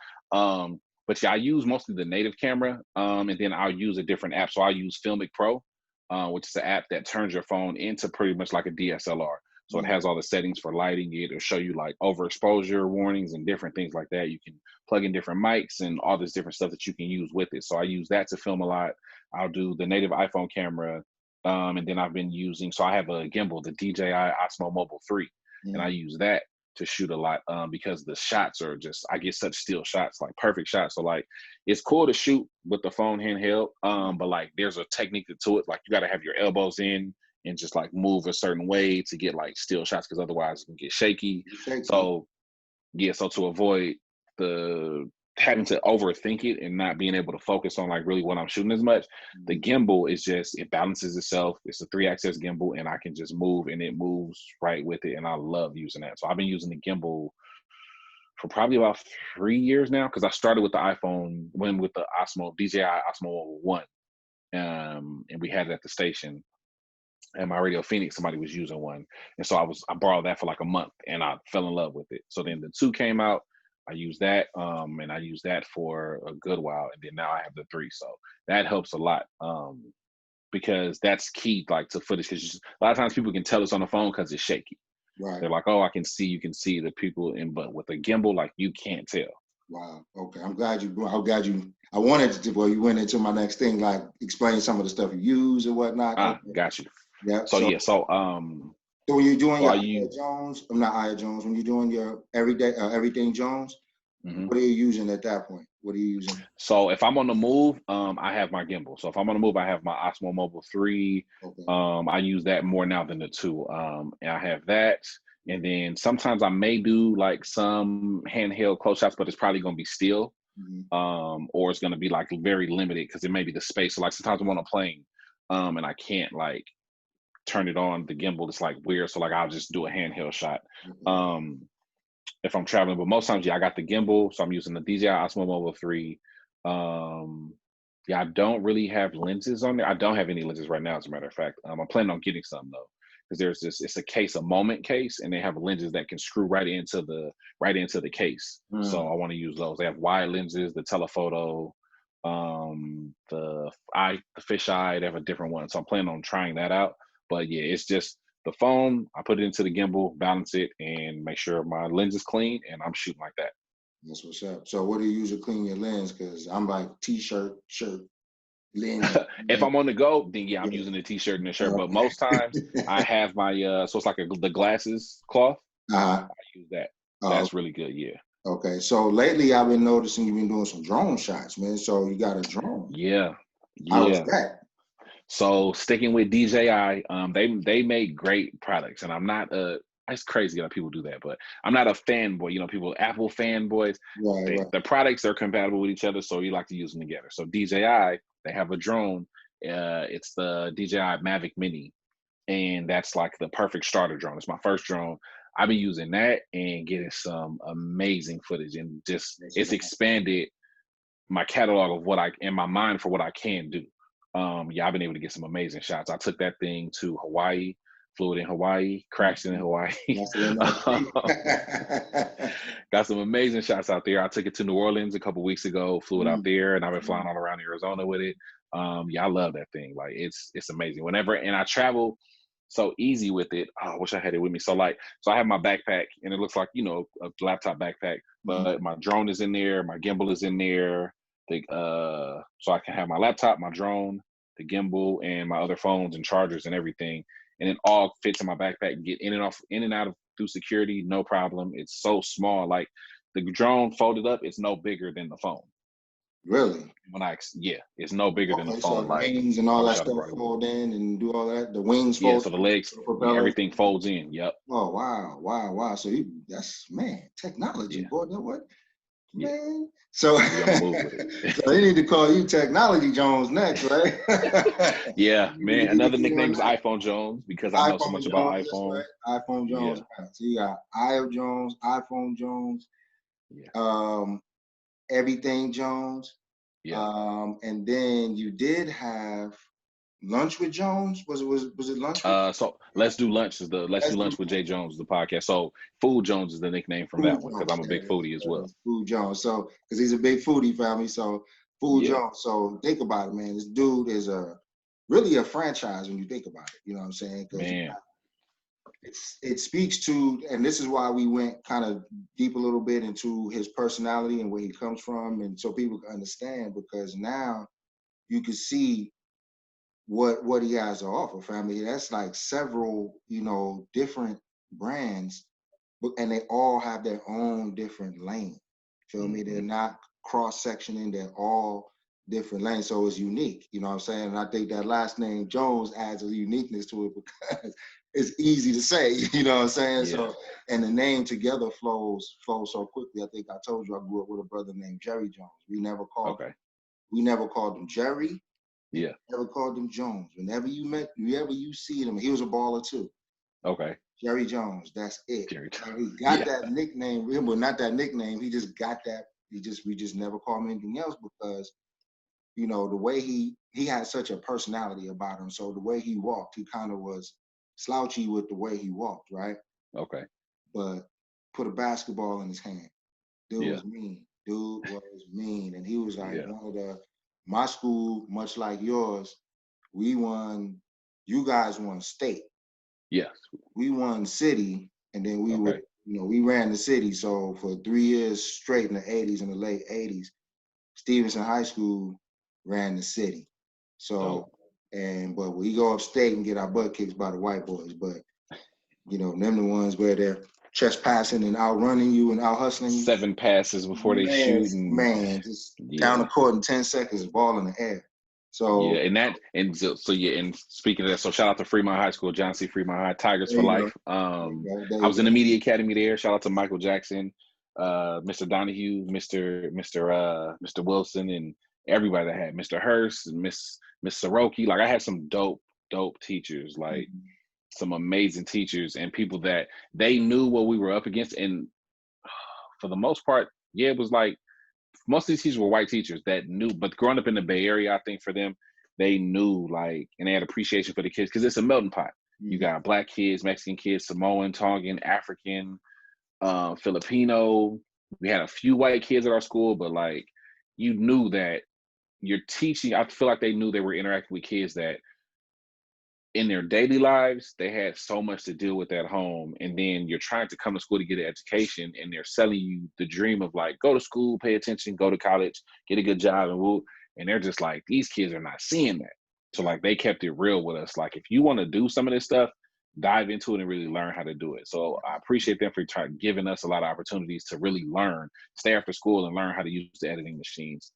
B: But yeah, I use mostly the native camera, and then I'll use a different app. So I use Filmic Pro, which is an app that turns your phone into pretty much like a DSLR. So it has all the settings for lighting it. It'll show you like overexposure warnings and different things like that. You can plug in different mics and all this different stuff that you can use with it. So I use that to film a lot. I'll do the native iPhone camera, and then I've been using. So I have a gimbal, the DJI Osmo Mobile 3, and I use that to shoot a lot because the shots are just, I get such still shots, like perfect shots. So like, it's cool to shoot with the phone handheld, but like there's a technique to it. Like you got to have your elbows in and just like move a certain way to get like still shots, because otherwise it can get shaky. So yeah, so to avoid the having to overthink it and not being able to focus on like really what I'm shooting as much, the gimbal is just, it balances itself. It's a 3-axis gimbal, and I can just move and it moves right with it. And I love using that. So I've been using the gimbal for probably about 3 years now, because I started with the iPhone, when with the Osmo, DJI Osmo 1. And we had it at the station. And my Radio Phoenix, somebody was using one. And so I borrowed that for like a month, and I fell in love with it. So then the 2 came out. I used that, and I used that for a good while. And then now I have the 3. So that helps a lot, because that's key, like to footage. Because a lot of times people can tell it's on the phone because it's shaky.
A: Right.
B: They're like, oh, you can see the people but with a gimbal, like you can't tell.
A: Wow. Okay. I'm glad you, I wanted to, well, you went into my next thing, like explain some of the stuff you use and whatnot.
B: Got you.
A: Yeah.
B: So
A: when you're doing your
B: you,
A: Jones, I'm not Aya Jones, when you're doing your everything Jones, what are you using at that point? What are you using?
B: So if I'm on the move, I have my gimbal. So if I'm on the move, I have my Osmo Mobile 3. Okay. I use that more now than the 2. And I have that. And then sometimes I may do like some handheld close shots, but it's probably going to be still, or it's going to be like very limited because it may be the space. So like sometimes I'm on a plane, and I can't like turn it on the gimbal. It's like weird. So like I'll just do a handheld shot. If I'm traveling, but most times, I got the gimbal, so I'm using the DJI Osmo Mobile 3. I don't really have lenses on there. I don't have any lenses right now, as a matter of fact. I'm planning on getting some though, because it's a case, a moment case, and they have lenses that can screw right into the case. So I want to use those. They have wide lenses, the telephoto, the fisheye. They have a different one, so I'm planning on trying that out. But yeah, it's just the phone, I put it into the gimbal, balance it, and make sure my lens is clean, and I'm shooting like that.
A: That's what's up. So what do you use to clean your lens? Because I'm like t-shirt, shirt, lens.
B: If I'm on the go, then I'm using the t-shirt and the shirt. But most times I have my so it's like the glasses cloth. I use that. That's really good. Yeah.
A: Okay. So lately I've been noticing you've been doing some drone shots, man. So you got a drone.
B: Yeah.
A: How's that?
B: So sticking with DJI, they make great products, and I'm not it's crazy that people do that, but I'm not a fanboy. People, Apple fanboys. Right. The products are compatible with each other, so you like to use them together. So DJI, they have a drone. It's the DJI Mavic Mini, and that's like the perfect starter drone. It's my first drone. I've been using that and getting some amazing footage, and just it's expanded my catalog of what in my mind for what I can do. I've been able to get some amazing shots. I took that thing to Hawaii, flew it in Hawaii, crashed it in Hawaii. Got some amazing shots out there. I took it to New Orleans a couple weeks ago, flew it out there, and I've been flying all around Arizona with it. I love that thing. Like it's amazing. And I travel so easy with it. Oh, I wish I had it with me. So I have my backpack, and it looks like, a laptop backpack, but my drone is in there, my gimbal is in there. So I can have my laptop, my drone, the gimbal, and my other phones and chargers and everything, and it all fits in my backpack and get in and out of through security, no problem. It's so small. Like the drone folded up, it's no bigger than the phone.
A: Really?
B: Yeah, it's no bigger than the
A: Okay, so
B: phone.
A: the
B: Like,
A: wings and
B: I
A: all that
B: wish I'd have
A: stuff
B: brought it with me.
A: fold in and do all that. The wings
B: Yeah,
A: fold
B: so the
A: in,
B: legs,
A: the
B: yeah,
A: propellers.
B: everything folds in. Yep.
A: Oh wow, wow, wow. So that's man, technology,
B: Yeah.
A: boy. That what
B: Yeah.
A: man? So
B: We on the move with
A: so
B: it.
A: they need to call you Technology Jones next, right?
B: Yeah,
A: We
B: man.
A: need to
B: Another
A: get on
B: nickname is
A: that.
B: iPhone Jones because I know so
A: iPhone
B: much about
A: Jones, that's
B: iPhone.
A: right. iPhone Jones.
B: Yeah.
A: Right. So you got I of Jones, iPhone Jones,
B: Yeah.
A: um, Everything Jones.
B: Yeah.
A: And then you did have Lunch with Jones. Was it Lunch with
B: So let's do lunch let's do
A: Let's Do
B: lunch with Jay Jones, the podcast. So Food Jones is the nickname from
A: Food
B: that one because
A: Jones?
B: I'm a
A: There
B: big
A: it is.
B: foodie as
A: There it
B: well.
A: is. Food Jones. So because he's a big foodie family, so Food
B: Yeah,
A: Jones. So think about it, man. This dude is really a franchise when you think about it. You know what I'm saying? Because
B: man.
A: it speaks to, and this is why we went kind of deep a little bit into his personality and where he comes from, and so people can understand. Because now you can see what he has to offer, family. That's like several, different brands, and they all have their own different lane. Feel me? They're
B: Mm-hmm.
A: not cross-sectioning, they're all different lanes. So it's unique, you know what I'm saying? And I think that last name Jones adds a uniqueness to it because it's easy to say, you know what I'm saying?
B: Yeah.
A: So and the name together flows so quickly. I think I told you I grew up with a brother named Jerry Jones.
B: Okay.
A: We never called him Jerry.
B: Yeah.
A: Never called him Jones. Whenever you see him, he was a baller too.
B: Okay.
A: Jerry Jones, that's it.
B: Jerry.
A: And he got
B: Yeah.
A: that nickname. Well, not that nickname. He just got that. We just never call him anything else because the way he had such a personality about him. So the way he walked, he kind of was slouchy with the way he walked, right?
B: Okay.
A: But put a basketball in his hand. Dude
B: Yeah.
A: was mean. Dude was mean, and he was like
B: Yeah.
A: one of my school, much like yours. We won. You guys won state.
B: Yeah.
A: We won city, and then
B: Okay.
A: we ran the city. So for 3 years straight in the 80s, in the late 80s, Stevenson High School ran the city. So,
B: Dope.
A: but we go upstate and get our butt kicked by the white boys. But, them the ones where they're trespassing and outrunning you and out hustling you.
B: 7 passes before they shoot and
A: Just down the
B: yeah.
A: court in 10 seconds, ball in the air.
B: Yeah,
A: So,
B: and speaking of that, so shout out to Fremont High School, John C. Fremont High, Tigers
A: there
B: for
A: you go.
B: life.
A: There you go. There
B: I
A: you
B: was in the
A: go.
B: media academy there. Shout out to Michael Jackson, Mr. Donahue, Mr. Wilson, and everybody that had Mr. Hurst and Miss Soroki. Like I had some dope teachers, like
A: Mhm.
B: some amazing teachers and people that they knew what we were up against. And for the most part, yeah, it was like most of these teachers were white teachers that knew, but growing up in the Bay Area, I think for them, they knew like, and they had appreciation for the kids because it's a melting pot. You
A: Mhm.
B: got black kids, Mexican kids, Samoan, Tongan, African, Filipino. We had a few white kids at our school, but like you knew that you're teaching. I feel like they knew they were interacting with kids that in their daily lives, they had so much to deal with at home. And then you're trying to come to school to get an education, and they're selling you the dream of like, go to school, pay attention, go to college, get a good job, and woo. And they're just like, these kids are not seeing that. So like they kept it real with us. Like if you want to do some of this stuff, dive into it and really learn how to do it. So I appreciate them for giving us a lot of opportunities to really learn, stay after school and learn how to use the editing machines.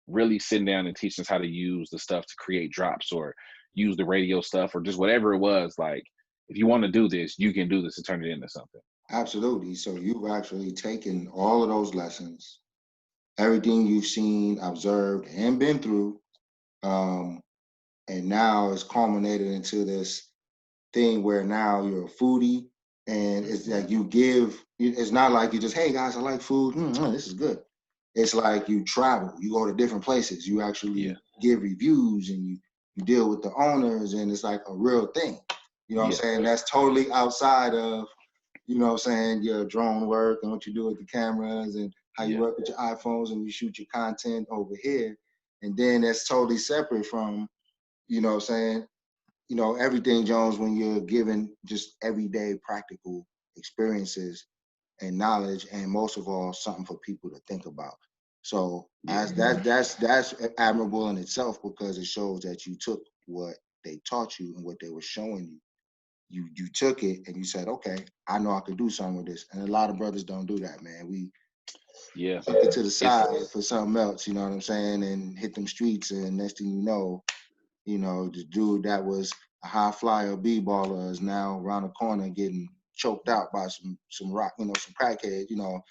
B: Really sitting down and teaching us how to use the stuff to create drops or use the radio stuff or just whatever it was. Like, if you want to do this, you can do this and turn it into something.
A: Absolutely. So you've actually taken all of those lessons, everything you've seen, observed, and been through, um, and now it's culminated into this thing where now you're a foodie, and it's like you give. It's not like you just, hey guys, I like food. This is good. It's like you travel, you go to different places, you
B: Yeah.
A: actually give reviews, and you deal with the owners, and it's like a real thing. You know what I'm
B: Yeah.
A: saying? That's totally outside of your drone work and what you do with the cameras and how you
B: Yeah.
A: work with your iPhones and you shoot your content over here. And then that's totally separate from, everything, Jones, when you're given just everyday practical experiences and knowledge, and most of all, something for people to think about. So
B: Yeah.
A: as that's admirable in itself because it shows that you took what they taught you and what they were showing you. you took it and you said, okay, I know I could do something with this. And a lot of brothers don't do that, man. We took it to the side for something else, you know what I'm saying, and hit them streets, and next thing you know, the dude that was a high flyer b-baller is now around the corner getting choked out by some rock, you know, some crackhead, you know,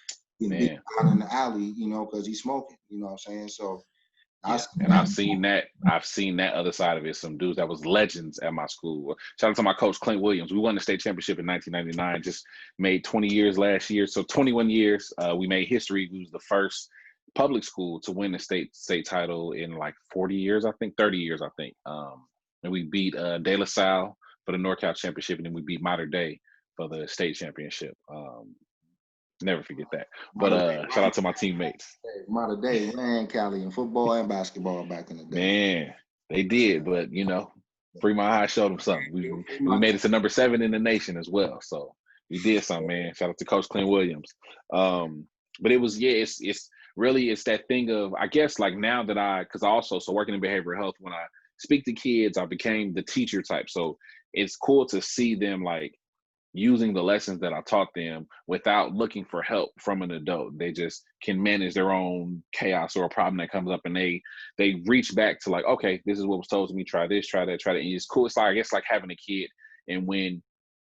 A: getting beat out in the alley, you know, because he's smoking, you know what I'm saying? So
B: and I've seen that other side of it. Some dudes that was legends at my school. Shout out to my coach, Clint Williams. We won the state championship in 1999, just made 20 years last year. So 21 years, we made history. We was the first public school to win the state title in like 40 years, I think, 30 years, I think. And we beat De La Salle for the NorCal championship, and then we beat Mater Dei for the state championship. Never forget that. But shout out to my teammates.
A: Mater Dei ran Cali in football and basketball back in the day.
B: Man, they did, but you know, Fremont High showed them something. We made it to number 7 in the nation as well. So we did something, man. Shout out to Coach Clint Williams. But it was, it's really, it's that thing of, I guess, like now that because I also, so working in behavioral health, when I speak to kids, I became the teacher type. So it's cool to see them like using the lessons that I taught them without looking for help from an adult. They just can manage their own chaos or a problem that comes up, and they reach back to like, okay, this is what was told to me, try this, try that, try that. And it's cool. It's like, I guess like having a kid, and when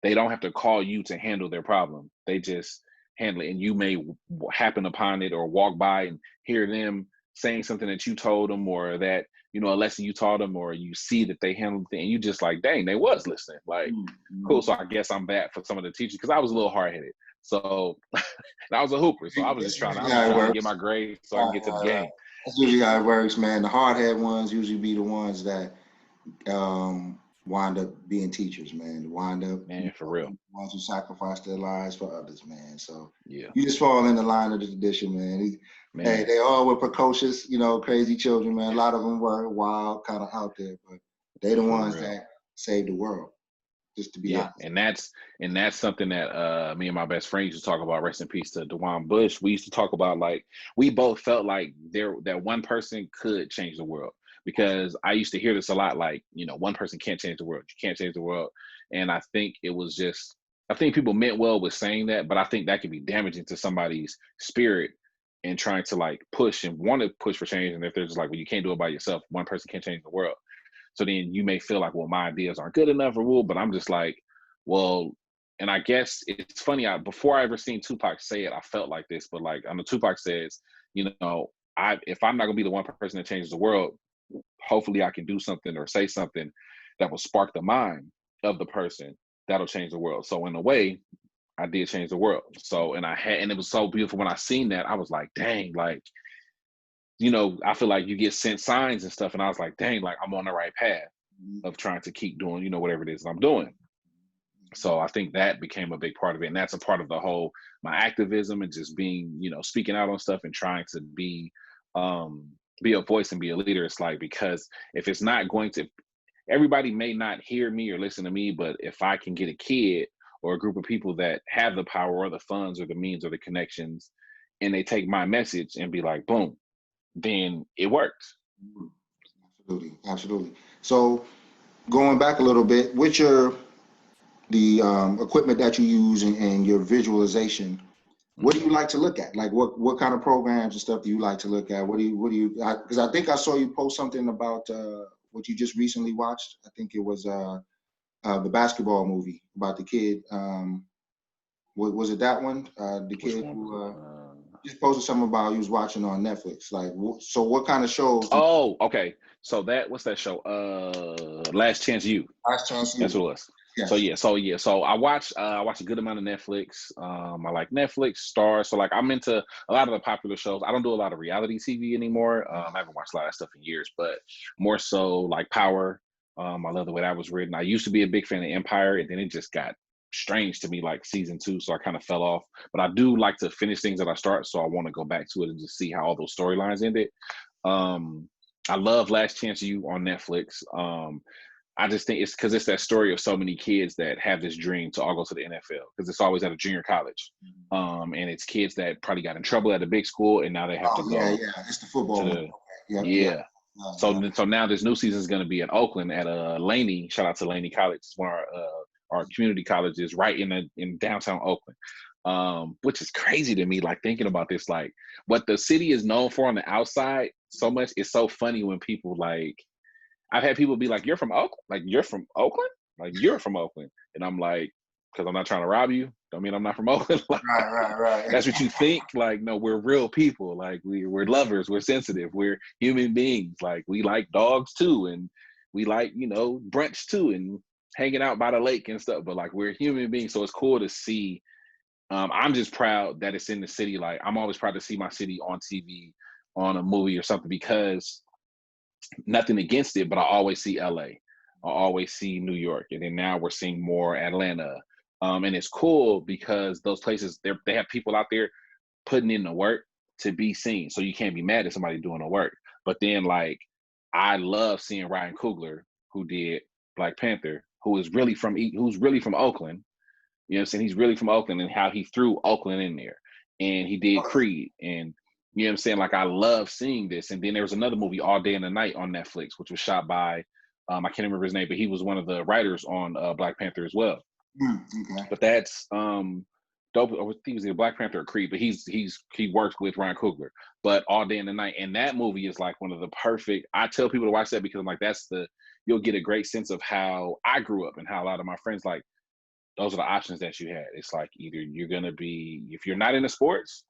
B: they don't have to call you to handle their problem, they just handle it, and you may happen upon it or walk by and hear them saying something that you told them, or that, you know, a lesson you taught them, or you see that they handled it, and you just like, dang, they was listening. Like, cool. So I guess I'm bad for some of the teachers, because I was a little hard-headed. So I was a hooper. So I was just trying to get my grades so I can get to the game.
A: That's usually how it works, man. The hard-headed ones usually be the ones that wind up being teachers, man. Wind up,
B: man, for real.
A: Ones who sacrifice their lives for others, man. So
B: yeah,
A: you just fall in the line of the tradition, man. Hey, they all were precocious, you know, crazy children, man. A lot of them were wild, kind of out there, but they the ones that saved the world. Just to be honest.
B: And that's something that me and my best friend used to talk about. Rest in peace to Dewan Bush. We used to talk about, like, we both felt like that one person could change the world, because I used to hear this a lot, like, you know, one person can't change the world. You can't change the world. And I think it was just, I think people meant well with saying that, but I think that can be damaging to somebody's spirit and trying to like push and want to push for change. And if they're just like, well, you can't do it by yourself, one person can't change the world. So then you may feel like, well, my ideas aren't good enough or well, but I'm just like, well, and I guess it's funny, before I ever seen Tupac say it, I felt like this, but like, I know Tupac says, you know, if I'm not gonna be the one person that changes the world, hopefully I can do something or say something that will spark the mind of the person that'll change the world. So in a way, I did change the world. So, and it was so beautiful when I seen that. I was like, dang, like, you know, I feel like you get sent signs and stuff, and I was like, dang, like I'm on the right path of trying to keep doing, you know, whatever it is I'm doing. So I think that became a big part of it. And that's a part of the whole, my activism and just being, you know, speaking out on stuff and trying to be a voice and be a leader. It's like, because if it's not going to, everybody may not hear me or listen to me, but if I can get a kid or a group of people that have the power or the funds or the means or the connections, and they take my message and be like, boom, then it works.
A: Absolutely. So going back a little bit, with the equipment that you use and your visualization, what do you like to look at? Like what kind of programs and stuff do you like to look at? What do you, because I think I saw you post something about what you just recently watched. I think it was the basketball movie about the kid. Was it that one? The kid who just posted something about he was watching on Netflix. Like, so what kind of shows?
B: Oh, okay. So what's that show? Last Chance U.
A: Last Chance U.
B: That's what it was. Yes. So I watch a good amount of Netflix. I like Netflix, Stars. So like I'm into a lot of the popular shows. I don't do a lot of reality TV anymore. I haven't watched a lot of stuff in years, but more so like Power. I love the way that was written. I used to be a big fan of Empire, and then it just got strange to me like season 2, so I kind of fell off. But I do like to finish things that I start, so I want to go back to it and just see how all those storylines ended. I love Last Chance U on Netflix. I just think it's because it's that story of so many kids that have this dream to all go to the NFL, because it's always at a junior college. And it's kids that probably got in trouble at a big school, and now they have to go.
A: Yeah, it's the football.
B: So now this new season is going to be at Oakland at Laney. Shout out to Laney College. It's one of or community colleges right in downtown Oakland, which is crazy to me. Like thinking about this, like what the city is known for on the outside so much. It's so funny when people like, I've had people be like, "You're from Oakland? Like you're from Oakland? Like you're from Oakland?" And I'm like, "Because I'm not trying to rob you. Don't mean I'm not from Oakland." Like,
A: Right.
B: that's what you think. Like, no, we're real people. Like we're lovers. We're sensitive. We're human beings. Like we like dogs too, and we like brunch too, and hanging out by the lake and stuff. But like we're human beings, so it's cool to see. I'm just proud that it's in the city. Like I'm always proud to see my city on TV, on a movie or something, because nothing against it, but I always see LA. I always see New York. And then now we're seeing more Atlanta. And it's cool because those places, they have people out there putting in the work to be seen. So you can't be mad at somebody doing the work. But then like, I love seeing Ryan Coogler, who did Black Panther, who's really from Oakland. You know what I'm saying? He's really from Oakland, and how he threw Oakland in there. And he did Creed, and you know what I'm saying? Like, I love seeing this. And then there was another movie, All Day and the Night, on Netflix, which was shot by, I can't remember his name, but he was one of the writers on Black Panther as well.
A: Okay.
B: But that's dope. I think he was in Black Panther or Creed, but he worked with Ryan Coogler. But All Day and the Night, and that movie is like one of the perfect. I tell people to watch that because I'm like, you'll get a great sense of how I grew up and how a lot of my friends, like, those are the options that you had. It's like either you're gonna be, if you're not into sports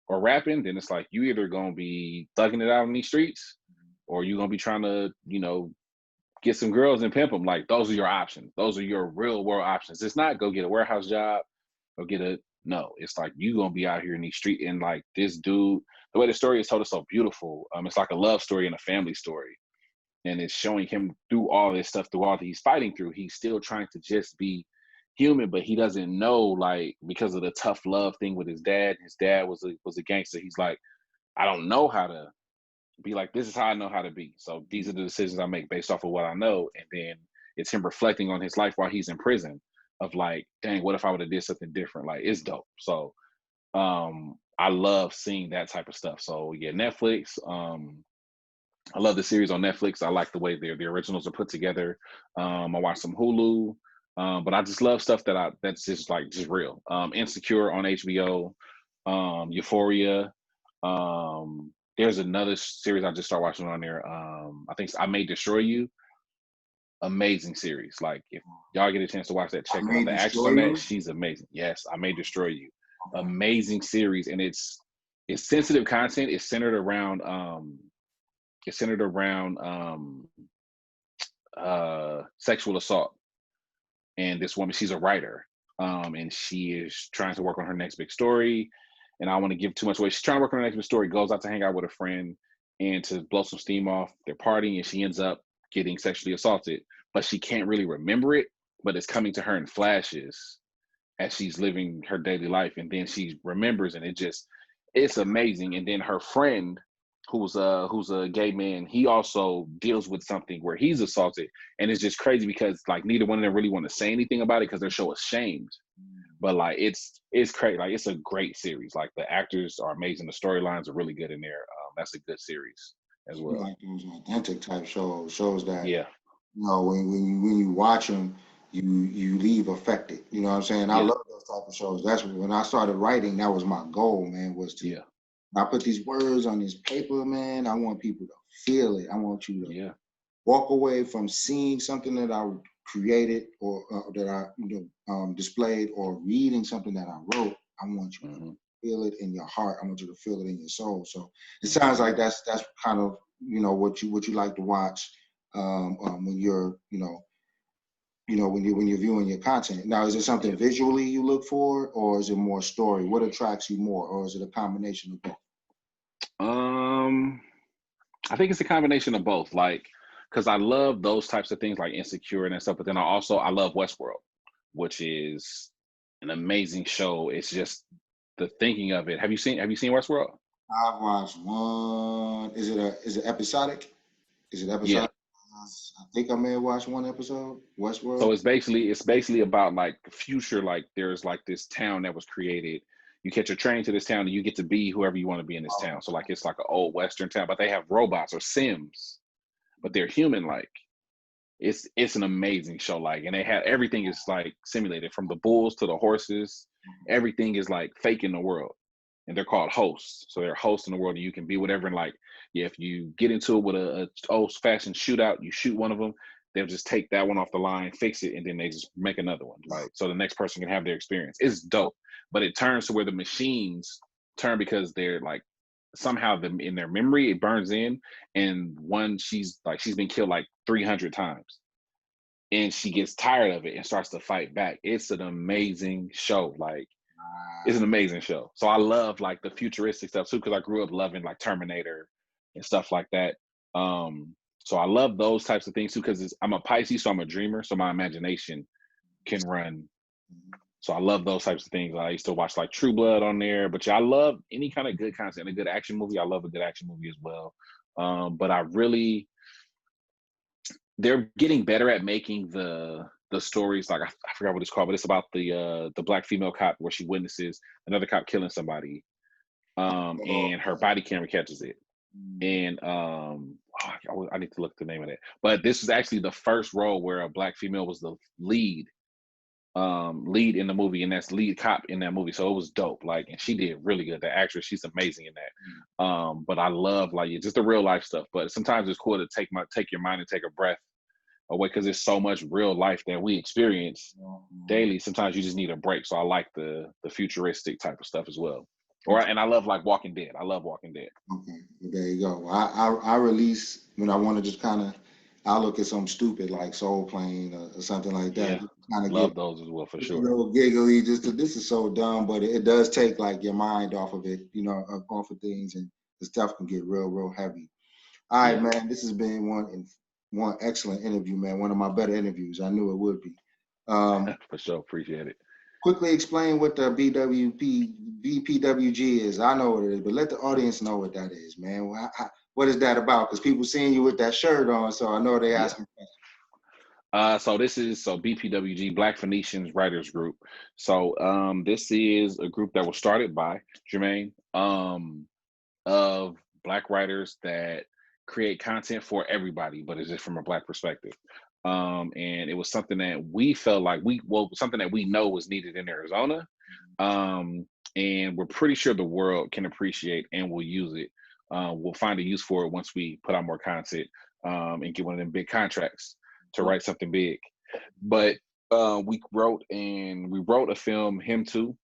B: or rapping, then it's like you either gonna be thugging it out in these streets, or you're gonna be trying to, get some girls and pimp them. Like those are your options. Those are your real world options. It's not go get a warehouse job or no. It's like you gonna be out here in these streets, and like this dude, the way the story is told is so beautiful. It's like a love story and a family story, and it's showing him through all this stuff, through all that he's fighting through. He's still trying to just be human, but he doesn't know, like, because of the tough love thing with his dad. His dad was a gangster. He's like, I don't know how to be like, this is how I know how to be. So these are the decisions I make based off of what I know. And then it's him reflecting on his life while he's in prison, of like, dang, what if I would have did something different? Like, it's dope. So I love seeing that type of stuff. So yeah, Netflix. I love the series on Netflix. I like the way the originals are put together. I watch some Hulu, but I just love stuff that's just real. Insecure on HBO, Euphoria. There's another series I just started watching on there. I think I May Destroy You. Amazing series. Like if y'all get a chance to watch that, check out the actress on that. She's amazing. Yes, I May Destroy You. Amazing series, and it's sensitive content. It's centered around sexual assault. And this woman, she's a writer, and she is trying to work on her next big story. And I don't want to give too much away. She's trying to work on her next big story, goes out to hang out with a friend and to blow some steam off. They're partying, and she ends up getting sexually assaulted, but she can't really remember it, but it's coming to her in flashes as she's living her daily life. And then she remembers, and it's amazing. And then her friend, who's a gay man, he also deals with something where he's assaulted, and it's just crazy because like neither one of them really want to say anything about it because they're so ashamed. But like it's crazy. Like it's a great series. Like the actors are amazing. The storylines are really good in there. That's a good series as well.
A: Like those authentic type shows that,
B: Yeah.
A: When you watch them, you leave affected. You know what I'm saying? I love those type of shows. That's when I started writing. That was my goal, man. Was to I put these words on this paper, man. I want people to feel it. I want you to walk away from seeing something that I created or that I displayed, or reading something that I wrote. I want you to feel it in your heart. I want you to feel it in your soul. So it sounds like that's kind of what you like to watch when you're when you're viewing your content. Now, is it something visually you look for, or is it more story? What attracts you more, or is it a combination of both?
B: I think it's a combination of both. Like, because I love those types of things like Insecure and stuff, but then I love Westworld, which is an amazing show. It's just the thinking of it. Have you seen Westworld?
A: I've watched one. Is it episodic? Is it episodic?
B: Yeah.
A: I think I may have watched one episode. Westworld.
B: So it's basically about like the future. Like there's like this town that was created. You catch a train to this town, and you get to be whoever you want to be in this town. So like it's like an old Western town, but they have robots or Sims, but they're human like. It's an amazing show. Like, and they have everything is like simulated from the bulls to the horses. Everything is like fake in the world, and they're called hosts. So they're hosts in the world, and you can be whatever. And like, yeah, if you get into it with a old fashioned shootout, you shoot one of them. They'll just take that one off the line, fix it, and then they just make another one. Like, so the next person can have their experience. It's dope, but it turns to where the machines turn because they're like somehow in their memory it burns in, and one she's been killed like 300 times, and she gets tired of it and starts to fight back. It's an amazing show. Like, it's an amazing show. So I love like the futuristic stuff too, because I grew up loving like Terminator and stuff like that. So I love those types of things too, because I'm a Pisces, so I'm a dreamer, so my imagination can run. So I love those types of things. I used to watch like True Blood on there, but yeah, I love any kind of good content. A good action movie, I love a good action movie as well. But they're getting better at making the stories. Like, I forgot what it's called, but it's about the black female cop where she witnesses another cop killing somebody, and her body camera catches it. And I need to look the name of that. But this is actually the first role where a black female was the lead in the movie, and that's lead cop in that movie. So it was dope. Like, and she did really good. The actress, she's amazing in that. But I love like just the real life stuff. But sometimes it's cool to take your mind and take a breath away, because there's so much real life that we experience daily. Sometimes you just need a break. So I like the futuristic type of stuff as well. And I love like Walking Dead. I love Walking Dead.
A: Okay, there you go. I release when I want to just kind of, I look at something stupid like Soul Plane or something like that.
B: Yeah,
A: Kind of
B: love
A: get
B: those as well, for
A: a
B: sure.
A: little giggly. This is so dumb, but it does take like your mind off of it, off of things, and the stuff can get real heavy. All right, man. This has been one excellent interview, man. One of my better interviews. I knew it would be.
B: For sure, appreciate it.
A: Quickly explain what the BPWG is. I know what it is, but let the audience know what that is, man. What is that about? Because people seeing you with that shirt on, so I know they asking questions.
B: So BPWG, Black Phoenicians Writers Group. So this is a group that was started by Jermaine, of Black writers that create content for everybody, but it's just from a Black perspective. And it was something that we felt like something that we know was needed in Arizona. And we're pretty sure the world can appreciate and will use it. We'll find a use for it once we put out more content, and get one of them big contracts to write something big. But we wrote a film, Him Too,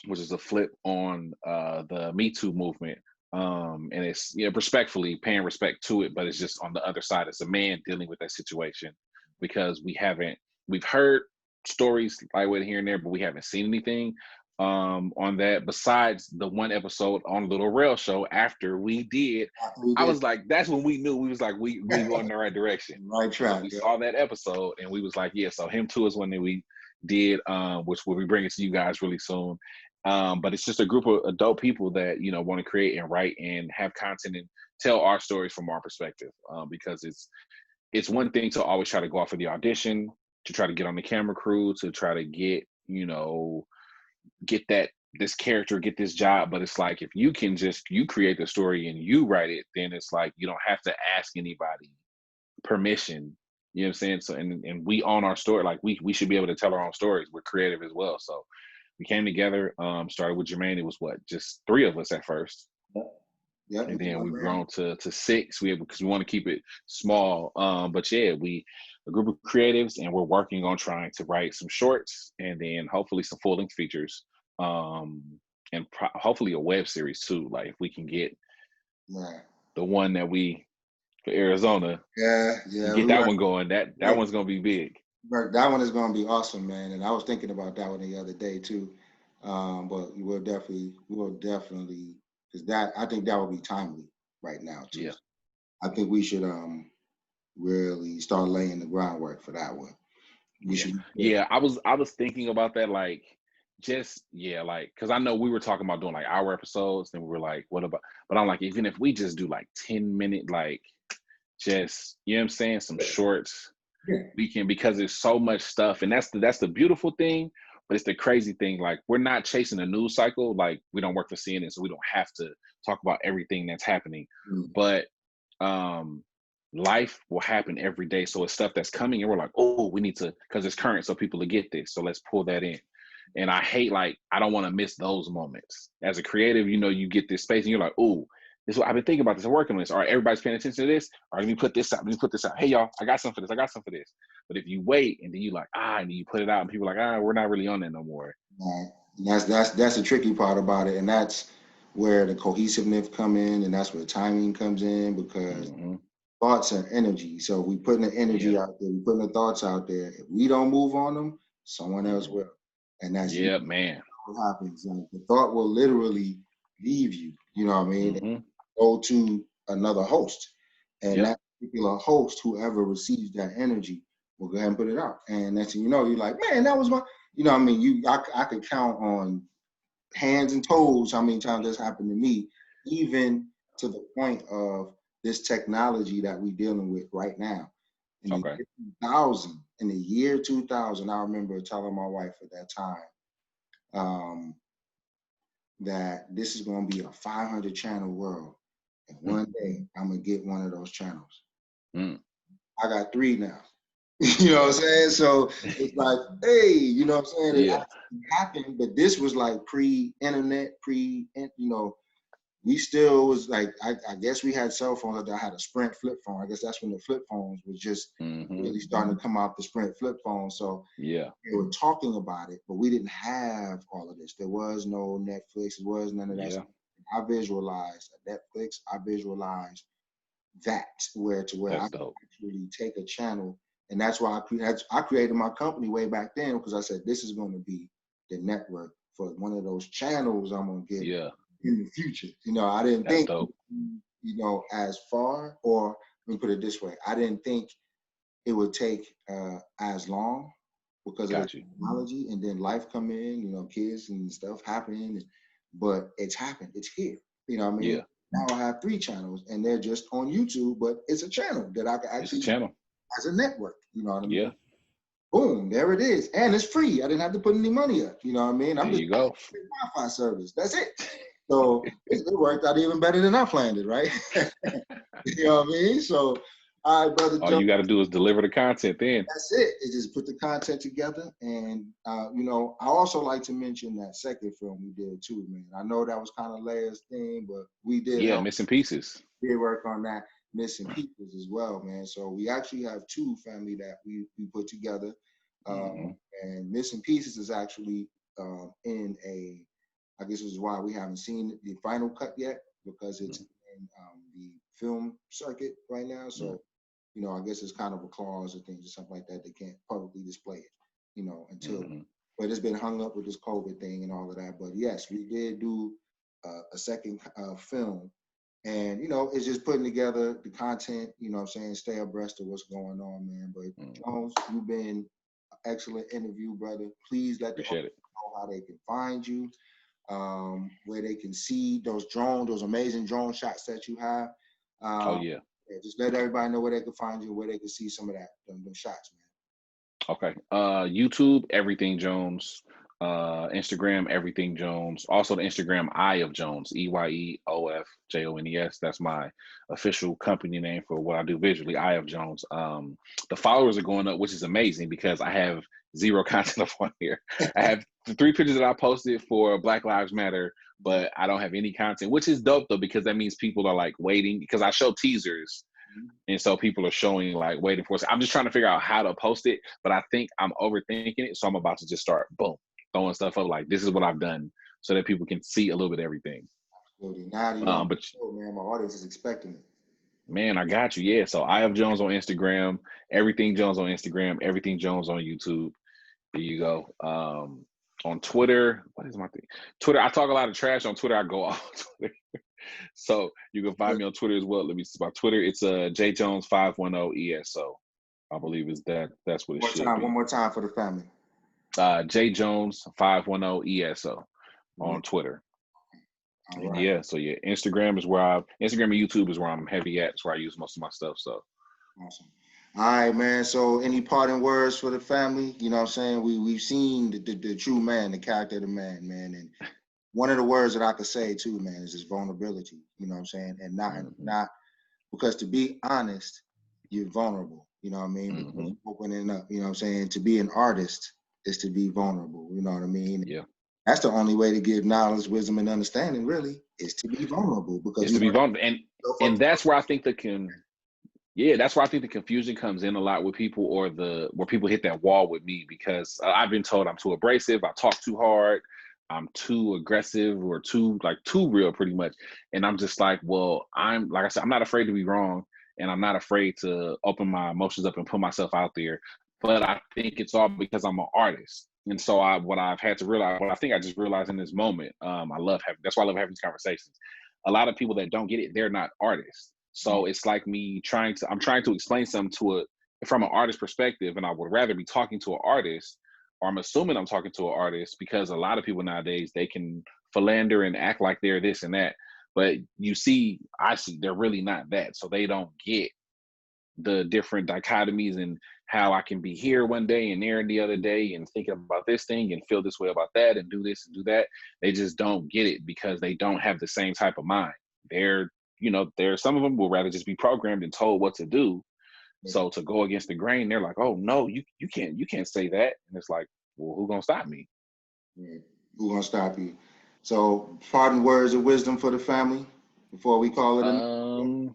B: which is a flip on the Me Too movement. And it's respectfully paying respect to it, but it's just on the other side. It's a man dealing with that situation, because we've heard stories like with here and there, but we haven't seen anything on that besides the one episode on Little Rail Show. After we did, I was like, that's when we knew we was like, we going in the right direction.
A: Right track.
B: So we saw that episode and we was like, yeah. So Him Too is one that we did, which we'll be bringing to you guys really soon. But it's just a group of adult people that want to create and write and have content and tell our stories from our perspective. Because it's one thing to always try to go off of the audition, to try to get on the camera crew, to try to get this character, get this job. But it's like, if you can you create the story and you write it, then it's like you don't have to ask anybody permission. You know what I'm saying? So and we own our story. Like we should be able to tell our own stories. We're creative as well. So we came together, started with Jermaine. It was just 3 of us at first. Yep. And then we've grown to 6. Because we want to keep it small. But yeah, a group of creatives, and we're working on trying to write some shorts, and then hopefully some full-length features, and hopefully a web series too. Like, if we can get the one that for Arizona, get that one going. That one's gonna be big.
A: That one is gonna be awesome, man. And I was thinking about that one the other day too. But we'll definitely, because I think that will be timely right now too.
B: Yeah.
A: I think we should really start laying the groundwork for that one.
B: Yeah, I was thinking about that, like, because I know we were talking about doing like hour episodes, and we were like, what about? But I'm like, even if we just do like 10-minute, like, just, you know what I'm saying, some shorts, we can, because there's so much stuff, and that's the beautiful thing. But it's the crazy thing, like, we're not chasing a news cycle. Like, we don't work for CNN, so we don't have to talk about everything that's happening. But life will happen every day. So it's stuff that's coming and we're like, oh, we need to, because it's current, so people to get this. So let's pull that in. And I hate, like, I don't want to miss those moments. As a creative, you know, you get this space and you're like, oh, this is what I've been thinking about this and working on this. All right, everybody's paying attention to this. All right, let me put this out. Let me put this out. Hey, y'all, I got something for this. I got something for this. But if you wait and then you like, and then you put it out and people are like, we're not really on that no more.
A: Right. That's the tricky part about it. And that's where the cohesiveness come in, and that's where the timing comes in, because thoughts are energy. So we putting the energy out there, we putting the thoughts out there. If we don't move on them, someone else will. And that's
B: man.
A: What happens. Like, the thought will literally leave you, you know what I mean? And go to another host. And that particular host, whoever receives that energy, will go ahead and put it out. And next thing you know, you're like, man, that was my, you know what I mean? I could count on hands and toes how many times this happened to me, even to the point of this technology that we're dealing with right now. In the year 2000, I remember telling my wife at that time that this is going to be a 500 channel world. And one day I'm going to get one of those channels. I got 3 now. You know what I'm saying? So it's like, hey, you know what I'm saying? It actually happened, but this was like pre-internet, we still was like, I guess we had cell phones. I had a Sprint flip phone. I guess that's when the flip phones was just really starting to come out, the Sprint flip phone. So they were talking about it, but we didn't have all of this. There was no Netflix. There was none of that stuff. I visualized Netflix. I visualized that where I could actually take a channel. And that's why I created my company way back then, because I said, this is going to be the network for one of those channels I'm going to get in the future. You know, I didn't think, you know, as far, or let me put it this way. I didn't think it would take as long because of the technology, and then life come in, you know, kids and stuff happen, but it's happened. It's here. You know what I mean? Now I have 3 channels, and they're just on YouTube, but it's a channel that I can actually as a network, you know what I mean? Boom, there it is. And it's free. I didn't have to put any money up, you know what I mean? I'm just Wi-Fi service. That's it. So it worked out even better than I planned it, right? You know what I mean? So, all right, brother.
B: All you got to do is deliver the content then.
A: That's it. It's just put the content together. And, you know, I also like to mention that second film we did too, man. I know that was kind of Leia's thing, but we did
B: Missing Pieces.
A: We did work on that. Missing Pieces as well, man. So we actually have 2 family that we put together. And Missing Pieces is actually in a, I guess this is why we haven't seen the final cut yet, because it's in the film circuit right now. So, you know, I guess it's kind of a clause or things or something like that. They can't publicly display it, you know, until, but it's been hung up with this COVID thing and all of that. But yes, we did do a second film. And, you know, it's just putting together the content, you know what I'm saying, stay abreast of what's going on, man. But Jones, you've been an excellent interview, brother. Please let the audience know how they can find you, where they can see those amazing drone shots that you have. Just let everybody know where they can find you, where they can see some of them shots, man.
B: Okay. YouTube, Everything Jones. Instagram, Everything Jones. Also the Instagram, Eye of Jones, EYEOFJONES. That's my official company name for what I do visually, Eye of Jones. The followers are going up, which is amazing because I have 0 content up on here. I have the 3 pictures that I posted for Black Lives Matter, but I don't have any content, which is dope though, because that means people are like waiting, because I show teasers. And so people are showing, like, waiting for it. I'm just trying to figure out how to post it, but I think I'm overthinking it. So I'm about to just start, boom, throwing stuff up like, this is what I've done, so that people can see a little bit of everything.
A: Absolutely. Now but man, my audience is expecting it.
B: Man, I got you. Yeah. So I have Jones on Instagram, Everything Jones on Instagram, Everything Jones on YouTube. There you go. On Twitter, what is my thing? Twitter, I talk a lot of trash on Twitter. I go off Twitter. So you can find me on Twitter as well. Let me see my Twitter. It's JJones510 ESO. I believe is that's what it should be.
A: One more time for the family.
B: JJones510 ESO on Twitter. Right. So Instagram and YouTube is where I'm heavy at. It's where I use most of my stuff. So
A: awesome. All right, man. So any parting words for the family? You know what I'm saying? We've seen the true man, the character of the man. And one of the words that I could say too, man, is just vulnerability. You know what I'm saying? And not because, to be honest, you're vulnerable. You know what I mean? Because
B: Mm-hmm.
A: you're opening up. You know what I'm saying? To be an artist is to be vulnerable. You know what I mean?
B: Yeah.
A: That's the only way to give knowledge, wisdom, and understanding. Really, is to be vulnerable because
B: It's
A: we
B: to be
A: don't
B: vulnerable, and that's where I think that's where I think the confusion comes in a lot with people, or where people hit that wall with me, because I've been told I'm too abrasive, I talk too hard, I'm too aggressive, or too real, pretty much. And I'm just like, well, I'm like I said, I'm not afraid to be wrong, and I'm not afraid to open my emotions up and put myself out there. But I think it's all because I'm an artist. And so what I've had to realize, what I think I just realized in this moment, that's why I love having these conversations. A lot of people that don't get it, they're not artists. So it's like I'm trying to explain something from an artist perspective, and I would rather be talking to an artist, or I'm assuming I'm talking to an artist, because a lot of people nowadays, they can philander and act like they're this and that. But I see they're really not that. So they don't get the different dichotomies, and how I can be here one day and there the other day, and thinking about this thing and feel this way about that and do this and do that. They just don't get it because they don't have the same type of mind. There's some of them will rather just be programmed and told what to do. So to go against the grain, they're like, oh no, you can't say that. And it's like, well, who gonna stop me?
A: Yeah. Who gonna stop you? So, pardon words of wisdom for the family before we call it a night.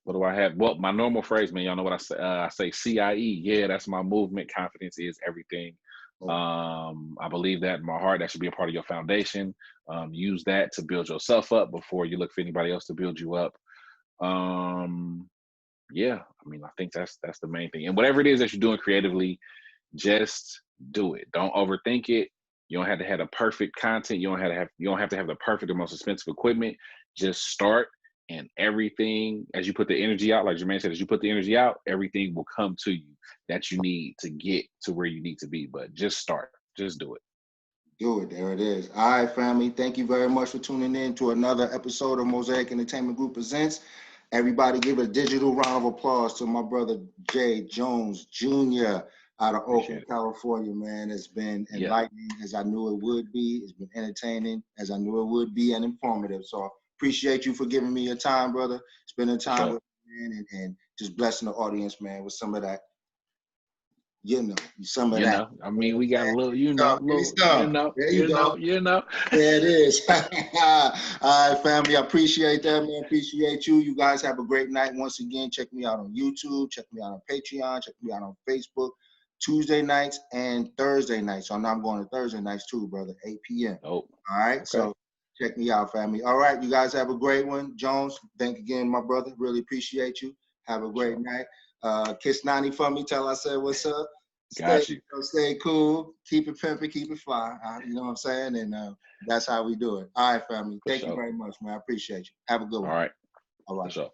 B: What do I have? Well, my normal phrase, man, y'all know what I say. I say CIE. Yeah, that's my movement. Confidence is everything. I believe that in my heart. That should be a part of your foundation. Use that to build yourself up before you look for anybody else to build you up. Yeah, I mean, I think that's the main thing. And whatever it is that you're doing creatively, just do it. Don't overthink it. You don't have to have the perfect content. You don't have to have the perfect or most expensive equipment. Just start, and everything, as you put the energy out, like Jermaine said, as you put the energy out, everything will come to you that you need to get to where you need to be. But just start. Just do it.
A: Do it. There it is. All right, family. Thank you very much for tuning in to another episode of Mosaic Entertainment Group Presents. Everybody give a digital round of applause to my brother Jay Jones Jr. out of Oakland, California, man. It's been enlightening as I knew it would be. It's been entertaining as I knew it would be, and informative. So I appreciate you for giving me your time, brother. Spending time with me, man, and just blessing the audience, man, with some of that. Some of that.
B: I mean, we got a little,
A: There you go. There it is. All right, family. I appreciate that, man. Appreciate you. You guys have a great night. Once again, check me out on YouTube. Check me out on Patreon. Check me out on Facebook. Tuesday nights and Thursday nights. So now I'm going to Thursday nights too, brother. 8 p.m.
B: Oh.
A: All right. Okay. So check me out, family. All right. You guys have a great one. Jones, thank again, my brother. Really appreciate you. Have a great night. Kiss 90 for me. Tell I said what's up. Stay cool. Keep it pimping. Keep it fly. You know what I'm saying? And that's how we do it. All right, family. Thank you very much, man. I appreciate you. Have a good one.
B: All right.
A: All right.